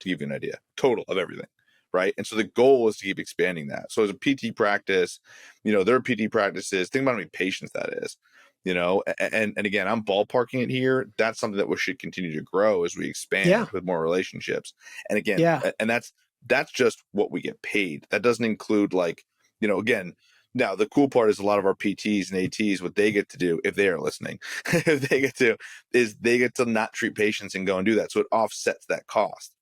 to give you an idea, total of everything. Right. And so the goal is to keep expanding that. So as a PT practice, there are PT practices, think about how many patients that is, and again, I'm ballparking it here. That's something that we should continue to grow as we expand with more relationships. And again, and that's just what we get paid. That doesn't include like, again, now the cool part is a lot of our PTs and ATs, what they get to do if they are listening, they get to not treat patients and go and do that. So it offsets that cost.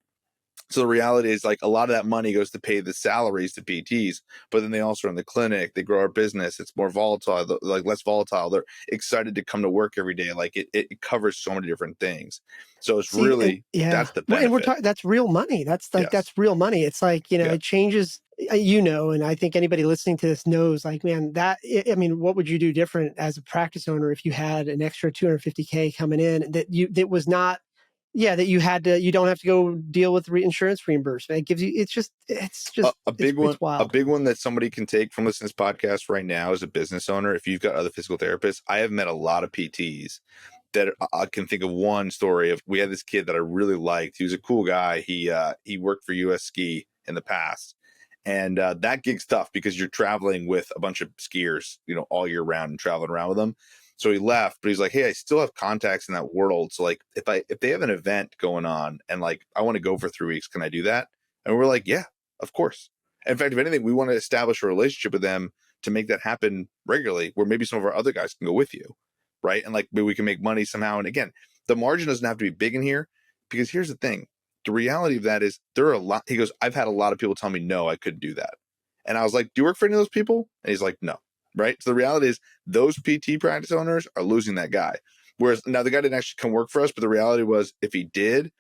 So the reality is like a lot of that money goes to pay the salaries to PTs, but then they also run the clinic, they grow our business. It's more volatile, like less volatile. They're excited to come to work every day. Like it covers so many different things. So it's that's the benefit. And we're talking, that's real money. That's like, that's real money. It's like, it changes, and I think anybody listening to this knows like, man, what would you do different as a practice owner if you had an extra $250K coming in that was not, that you don't have to go deal with insurance reimbursement. It gives you, it's just a big one. It's wild. A big one that somebody can take from listening to this podcast right now as a business owner. If you've got other physical therapists, I have met a lot of PTs that I can think of one story of. We had this kid that I really liked. He was a cool guy. He worked for US Ski in the past. And that gig's tough because you're traveling with a bunch of skiers, all year round and traveling around with them. So he left, but he's like, hey, I still have contacts in that world. So like if they have an event going on and like I want to go for 3 weeks, can I do that? And we're like, yeah, of course. In fact, if anything, we want to establish a relationship with them to make that happen regularly, where maybe some of our other guys can go with you. Right. And like maybe we can make money somehow. And again, the margin doesn't have to be big in here, because here's the thing. The reality of that is there are a lot. He goes, I've had a lot of people tell me, no, I couldn't do that. And I was like, do you work for any of those people? And he's like, no. Right. So the reality is those PT practice owners are losing that guy. Whereas now the guy didn't actually come work for us, but the reality was if he did,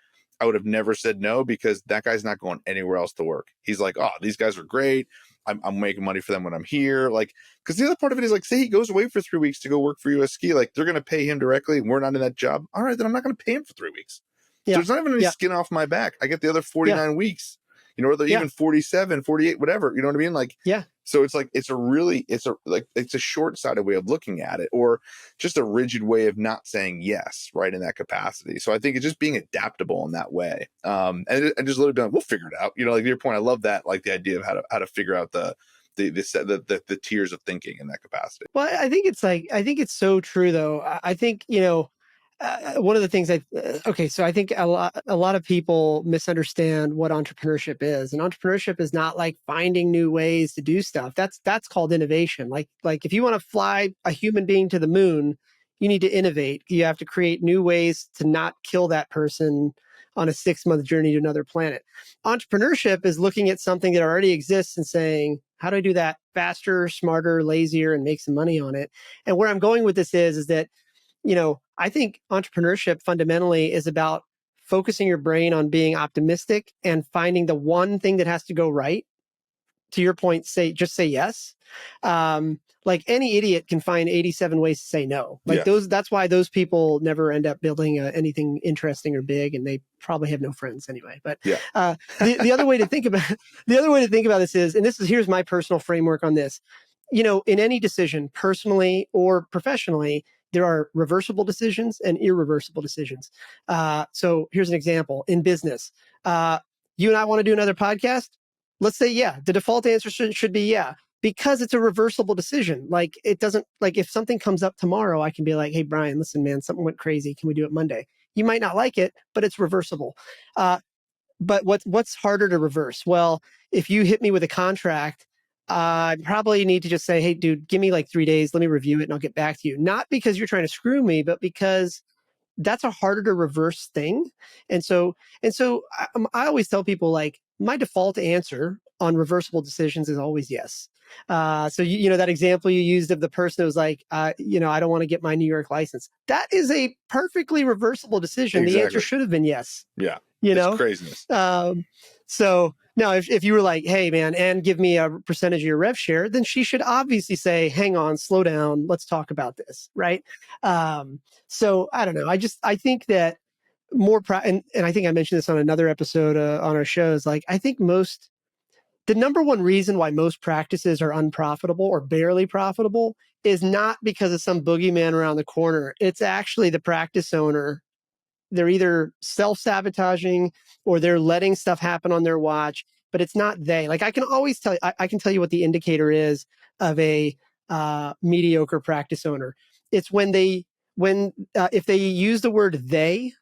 I would have never said no, because that guy's not going anywhere else to work. He's like, oh, these guys are great. I'm making money for them when I'm here. Like, because the other part of it is like, say he goes away for 3 weeks to go work for US Ski, like they're going to pay him directly and we're not in that job. All right, then I'm not going to pay him for 3 weeks. So there's not even any skin off my back. I get the other 49 weeks, or they're even 47, 48, whatever. You know what I mean? Like, so it's like, it's a short-sighted way of looking at it, or just a rigid way of not saying yes, right, in that capacity. So I think it's just being adaptable in that way. And just literally being like, we'll figure it out. Like your point, I love that, like the idea of how to figure out the tiers of thinking in that capacity. Well, I think it's so true though. I think, one of the things so I think a lot of people misunderstand what entrepreneurship is, and entrepreneurship is not like finding new ways to do stuff. That's called innovation. Like if you want to fly a human being to the moon, you need to innovate. You have to create new ways to not kill that person on a 6-month journey to another planet. Entrepreneurship is looking at something that already exists and saying, how do I do that faster, smarter, lazier, and make some money on it? And where I'm going with this is that, I think entrepreneurship fundamentally is about focusing your brain on being optimistic and finding the one thing that has to go right. To your point, just say yes. Like any idiot can find 87 ways to say no. Like that's why those people never end up building anything interesting or big, and they probably have no friends anyway. But the other way to think about this is, and here's my personal framework on this. In any decision, personally or professionally, there are reversible decisions and irreversible decisions. So here's an example in business. You and I want to do another podcast. Let's say, the default answer should be because it's a reversible decision. Like it doesn't, like if something comes up tomorrow, I can be like, hey, Brian, listen, man, something went crazy. Can we do it Monday? You might not like it, but it's reversible. But what's harder to reverse? Well, if you hit me with a contract, I probably need to just say, hey, dude, give me like 3 days. Let me review it and I'll get back to you. Not because you're trying to screw me, but because that's a harder to reverse thing. And so I always tell people, like, my default answer on reversible decisions is always yes. So that example you used of the person who was like, I don't want to get my New York license. That is a perfectly reversible decision. Exactly. The answer should have been yes. Yeah. It's craziness. So now if you were like, hey man, and give me a percentage of your rev share, then she should obviously say, hang on, slow down, let's talk about this. Right. So I don't know. I think that and I think I mentioned this on another episode on our shows. Like, I think the number one reason why most practices are unprofitable or barely profitable is not because of some boogeyman around the corner. It's actually the practice owner. They're either self-sabotaging or they're letting stuff happen on their watch, but it's not they. Like, I can always tell you, I can tell you what the indicator is of a mediocre practice owner. It's if they use the word they.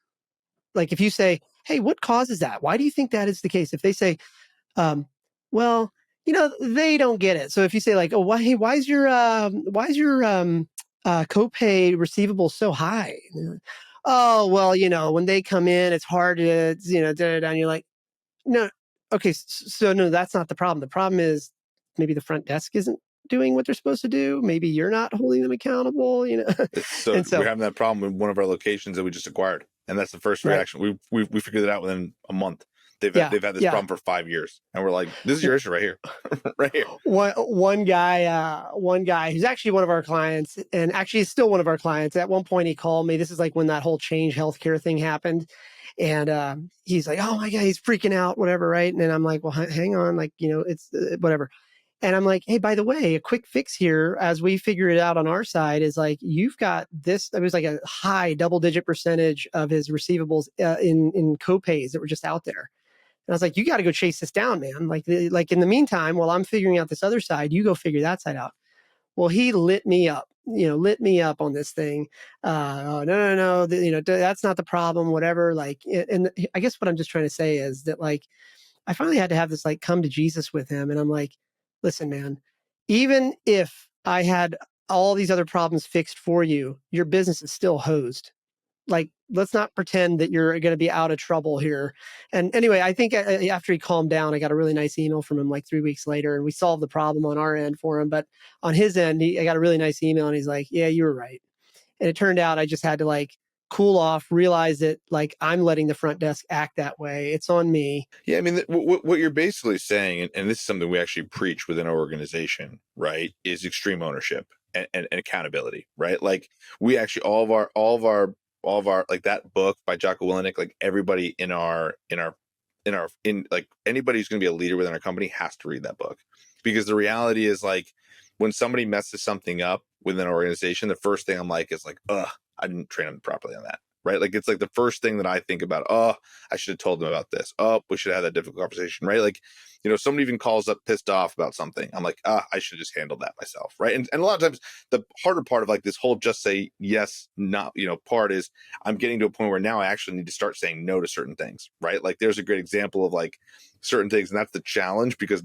Like if you say, hey, what causes that? Why do you think that is the case? If they say, well, they don't get it. So if you say like, oh, why is your copay receivable so high? Oh, well, when they come in, it's hard to, and you're like, no, okay. So no, that's not the problem. The problem is maybe the front desk isn't doing what they're supposed to do. Maybe you're not holding them accountable, So we're having that problem in one of our locations that we just acquired. And that's the first reaction. We figured it out within a month. They've had this problem for 5 years, and we're like, "This is your issue right here, right here." One guy who's actually one of our clients, and actually is still one of our clients. At one point, he called me. This is like when that whole Change Healthcare thing happened, and he's like, "Oh my god," he's freaking out, whatever, right? And I'm like, "Well, hang on, like, it's whatever." And I'm like, hey, by the way, a quick fix here, as we figure it out on our side, is like, you've got this. It was like a high double-digit percentage of his receivables in copays that were just out there. And I was like, you got to go chase this down, man. Like in the meantime, while I'm figuring out this other side, you go figure that side out. Well, he lit me up on this thing. Oh, no, that's not the problem, whatever. Like, and I guess what I'm just trying to say is that, like, I finally had to have this like come to Jesus with him. And I'm like, listen, man, even if I had all these other problems fixed for you, your business is still hosed. like, let's not pretend that you're going to be out of trouble here. And anyway, I think after he calmed down, I got a really nice email from him like 3 weeks later, and we solved the problem on our end for him. But on his end, I got a really nice email, and he's like, yeah, you were right. And it turned out I just had to like cool off, realize that like I'm letting the front desk act that way. It's on me. Yeah, I mean, what you're basically saying, and this is something we actually preach within our organization, right, is extreme ownership and accountability, right? Like we actually all of our like that book by Jocko Willenick, like everybody in like anybody who's going to be a leader within our company has to read that book, because the reality is like when somebody messes something up within an organization, the first thing I'm like is like, ugh, I didn't train them properly on that. Right. Like it's like the first thing that I think about, oh, I should have told them about this. Oh, we should have that difficult conversation. Right. Like, somebody even calls up pissed off about something. I'm like, I should just handle that myself. Right. And a lot of times the harder part of like this whole just say yes, not, part is I'm getting to a point where now I actually need to start saying no to certain things. Right. Like there's a great example of like certain things. And that's the challenge, because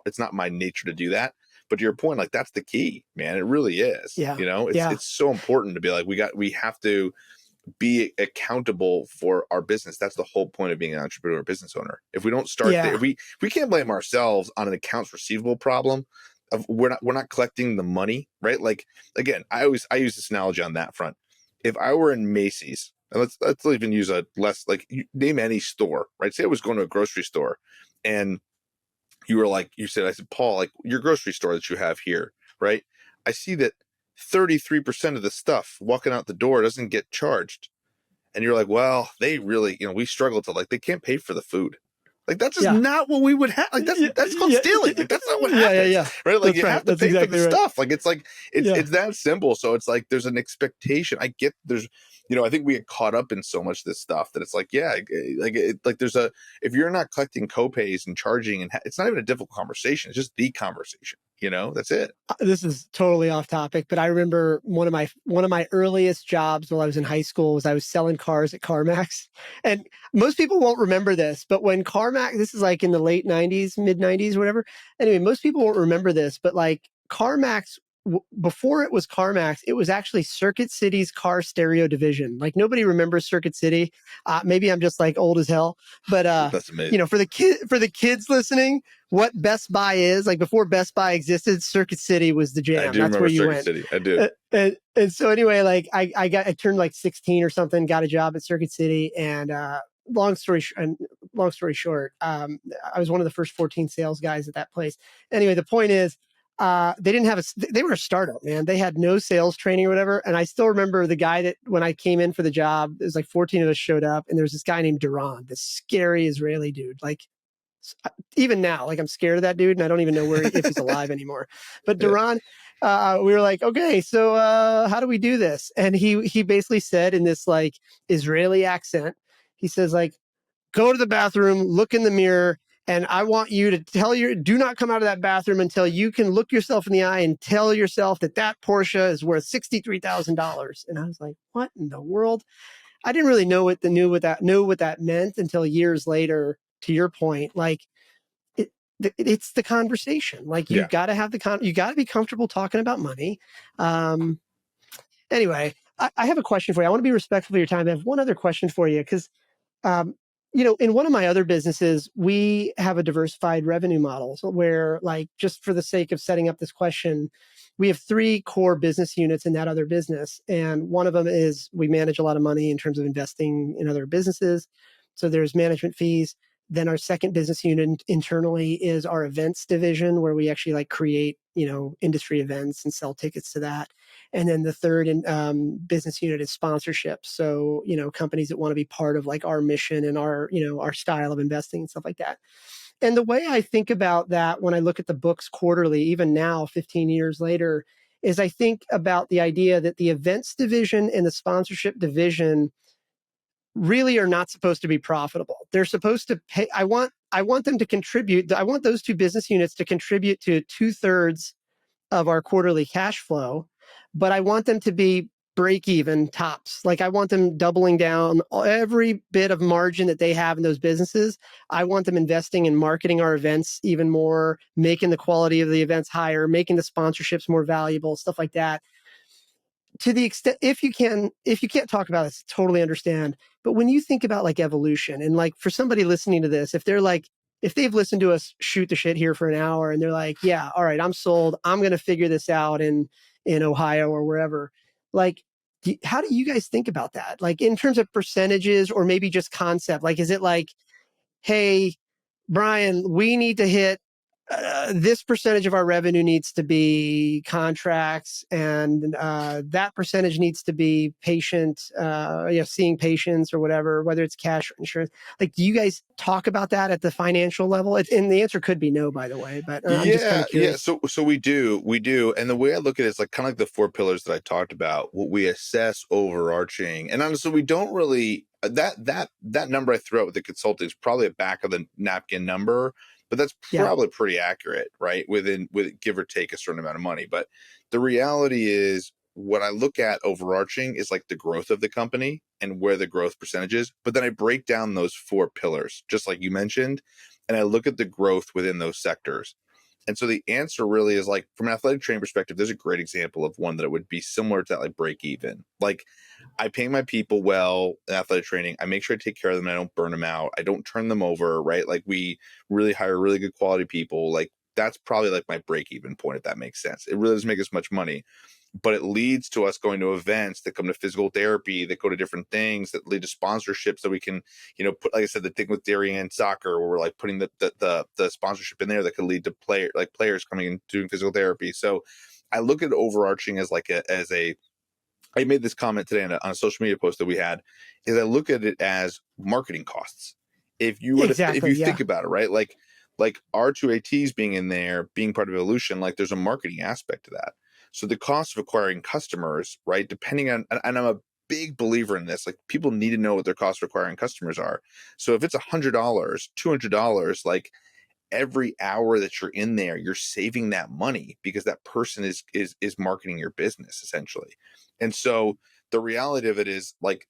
it's not my nature to do that. But to your point, like that's the key, man. It really is. Yeah. It's so important to be like, we have to be accountable for our business. That's the whole point of being an entrepreneur, business owner. If we don't start there, we can't blame ourselves on an accounts receivable problem of we're not collecting the money, right? Like again, I use this analogy on that front. If I were in Macy's, and let's even use a less like name any store, right? Say I was going to a grocery store and you said, I said, Paul, like your grocery store that you have here, right? I see that 33% of the stuff walking out the door doesn't get charged. And you're like, well, they really, we struggle to like, they can't pay for the food. Like, that's just not what we would have. Like, that's called stealing. Like, that's not what happens. Right. Like, you have to pay for the stuff. Like, it's that simple. So it's like, there's an expectation. I think we get caught up in so much of this stuff that it's like, if you're not collecting copays and charging, and it's not even a difficult conversation. It's just the conversation. That's it. This is totally off topic, but I remember one of my earliest jobs while I was in high school was I was selling cars at CarMax. And most people won't remember this, but when CarMax, this is like in the late 90s, mid 90s, whatever. Anyway, most people won't remember this, but like CarMax, before it was CarMax, it was actually Circuit City's car stereo division. Like nobody remembers Circuit City. Maybe I'm just like old as hell, but that's amazing. For the kids listening, what Best Buy is, like before Best Buy existed, Circuit City was the jam. That's where you went. City. I do. And so anyway, like I turned like 16 or something, got a job at Circuit City, and long story short, I was one of the first 14 sales guys at that place. Anyway, the point is, they were a startup, man. They had no sales training or whatever. And I still remember the guy that when I came in for the job, it was like 14 of us showed up, and there was this guy named Duran, this scary Israeli dude. Like even now, like I'm scared of that dude, and I don't even know if he's alive anymore. But Duran, we were like, okay, so how do we do this? And he basically said in this like Israeli accent, he says like, go to the bathroom, look in the mirror, and I want you to do not come out of that bathroom until you can look yourself in the eye and tell yourself that Porsche is worth $63,000. And I was like, what in the world? I didn't really know what that meant until years later. To your point, like it's the conversation. Like you got to have you got to be comfortable talking about money. Anyway, I have a question for you. I want to be respectful of your time. I have one other question for you because, in one of my other businesses, we have a diversified revenue model where, like, just for the sake of setting up this question, we have 3 core business units in that other business. And one of them is we manage a lot of money in terms of investing in other businesses. So there's management fees. Then our second business unit internally is our events division, where we actually like create, industry events and sell tickets to that. And then the third business unit is sponsorship. So, companies that want to be part of like our mission and our style of investing and stuff like that. And the way I think about that when I look at the books quarterly, even now, 15 years later, is I think about the idea that the events division and the sponsorship division really are not supposed to be profitable. They're supposed to pay. I want them to contribute. I want those 2 business units to contribute to 2/3 of our quarterly cash flow, but I want them to be break even tops. Like I want them doubling down every bit of margin that they have in those businesses. I want them investing in marketing our events even more, making the quality of the events higher, making the sponsorships more valuable, stuff like that. to the extent, if you can't talk about it, totally understand. But when you think about like evolution, and like for somebody listening to this, if they've listened to us shoot the shit here for an hour and they're like, yeah, all right, I'm sold. I'm going to figure this out in Ohio or wherever. Like, how do you guys think about that? Like in terms of percentages or maybe just concept, like, is it like, hey, Brian, we need to hit this percentage of our revenue needs to be contracts, and that percentage needs to be seeing patients or whatever, whether it's cash or insurance. Like, do you guys talk about that at the financial level? And the answer could be no, by the way, but I'm just kind of curious. So we do, and the way I look at it is like kind of like the 4 pillars that I talked about. What we assess overarching, and honestly, we don't really that number I threw out with the consulting is probably a back of the napkin number, but that's probably pretty accurate, right? With give or take a certain amount of money. But the reality is, what I look at overarching is like the growth of the company and where the growth percentage is. But then I break down those 4 pillars, just like you mentioned, and I look at the growth within those sectors. And so the answer really is like, from an athletic training perspective, there's a great example of one that it would be similar to that, like break even. Like, I pay my people well in athletic training. I make sure I take care of them. And I don't burn them out. I don't turn them over, right? Like, we really hire really good quality people. Like, that's probably like my break even point, if that makes sense. It really doesn't make us much money, but it leads to us going to events that come to physical therapy, that go to different things, that lead to sponsorships that we can, put, like I said, the thing with dairy and soccer, where we're like putting the sponsorship in there that could lead to players coming and doing physical therapy. So I look at overarching as I made this comment today on a social media post that we had, is I look at it as marketing costs. If you think about it, right? Like R2ATs being in there, being part of Evolution, like there's a marketing aspect to that. So the cost of acquiring customers, right, depending on, and I'm a big believer in this, like people need to know what their cost of acquiring customers are. So if it's $100, $200, like every hour that you're in there, you're saving that money because that person is marketing your business essentially. And so the reality of it is like,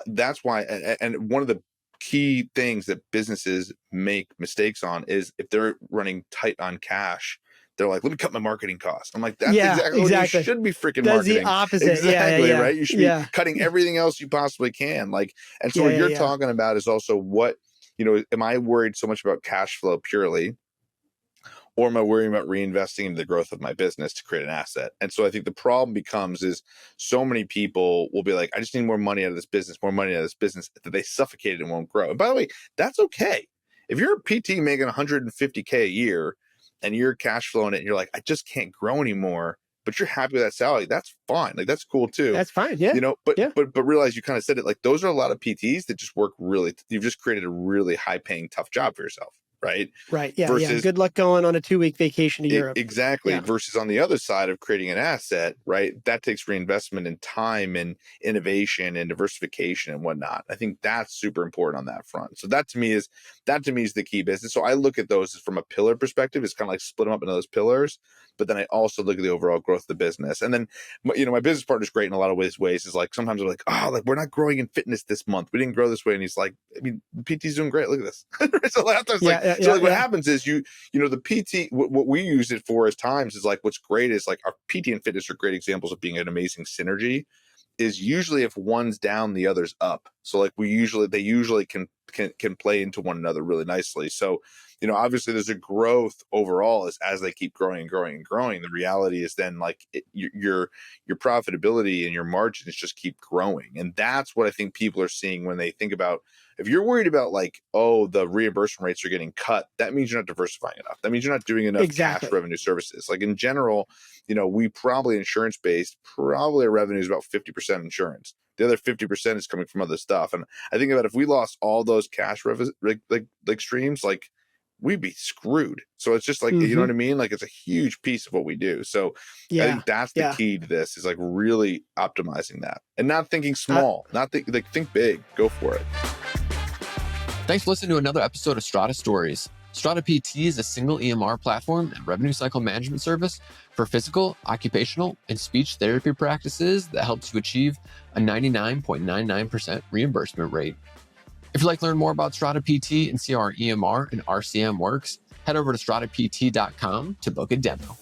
that's why, and one of the key things that businesses make mistakes on is if they're running tight on cash, they're like, let me cut my marketing costs. I'm like, that's exactly what you should be freaking marketing. That's the opposite. Exactly, right? You should be cutting everything else you possibly can. Like, and so what you're talking about is also what, am I worried so much about cash flow purely, or am I worrying about reinvesting into the growth of my business to create an asset? And so I think the problem becomes is so many people will be like, I just need more money out of this business, that they suffocate it and won't grow. And by the way, that's okay. If you're a PT making $150K a year and you're cash flowing it and you're like, I just can't grow anymore, but you're happy with that salary, that's fine. Like, that's cool too. That's fine. Yeah. But realize, you kind of said it, like, those are a lot of PTs that just work you've just created a really high paying, tough job for yourself. Right. Yeah. Versus, good luck going on a 2-week vacation to Europe. Exactly. Yeah. Versus on the other side of creating an asset, right? That takes reinvestment in time and innovation and diversification and whatnot. I think that's super important on that front. So that to me is the key business. So I look at those from a pillar perspective. It's kind of like split them up into those pillars. But then I also look at the overall growth of the business. And then, my business partner's great in a lot of ways. Is like, sometimes I'm like, we're not growing in fitness this month. We didn't grow this way. And he's like, I mean, the PT's doing great. Look at this. So what happens is the PT, what we use it for as times is like, what's great is like our PT and fitness are great examples of being an amazing synergy. Is usually if one's down, the other's up. So like they usually can play into one another really nicely. So, obviously there's a growth overall as they keep growing and growing and growing. The reality is then like your profitability and your margins just keep growing. And that's what I think people are seeing when they think about, if you're worried about like, the reimbursement rates are getting cut, that means you're not diversifying enough. That means you're not doing enough cash revenue services. Like in general, we probably insurance-based, probably our revenue is about 50% insurance. The other 50% is coming from other stuff. And I think about if we lost all those cash like streams, like we'd be screwed. So it's just like, you know what I mean? Like, it's a huge piece of what we do. So I think that's the key to this, is like really optimizing that and not thinking small, think big, go for it. Thanks for listening to another episode of Strata Stories. Strata PT is a single EMR platform and revenue cycle management service for physical, occupational, and speech therapy practices that helps you achieve a 99.99% reimbursement rate. If you'd like to learn more about Strata PT and see how our EMR and RCM works, head over to stratapt.com to book a demo.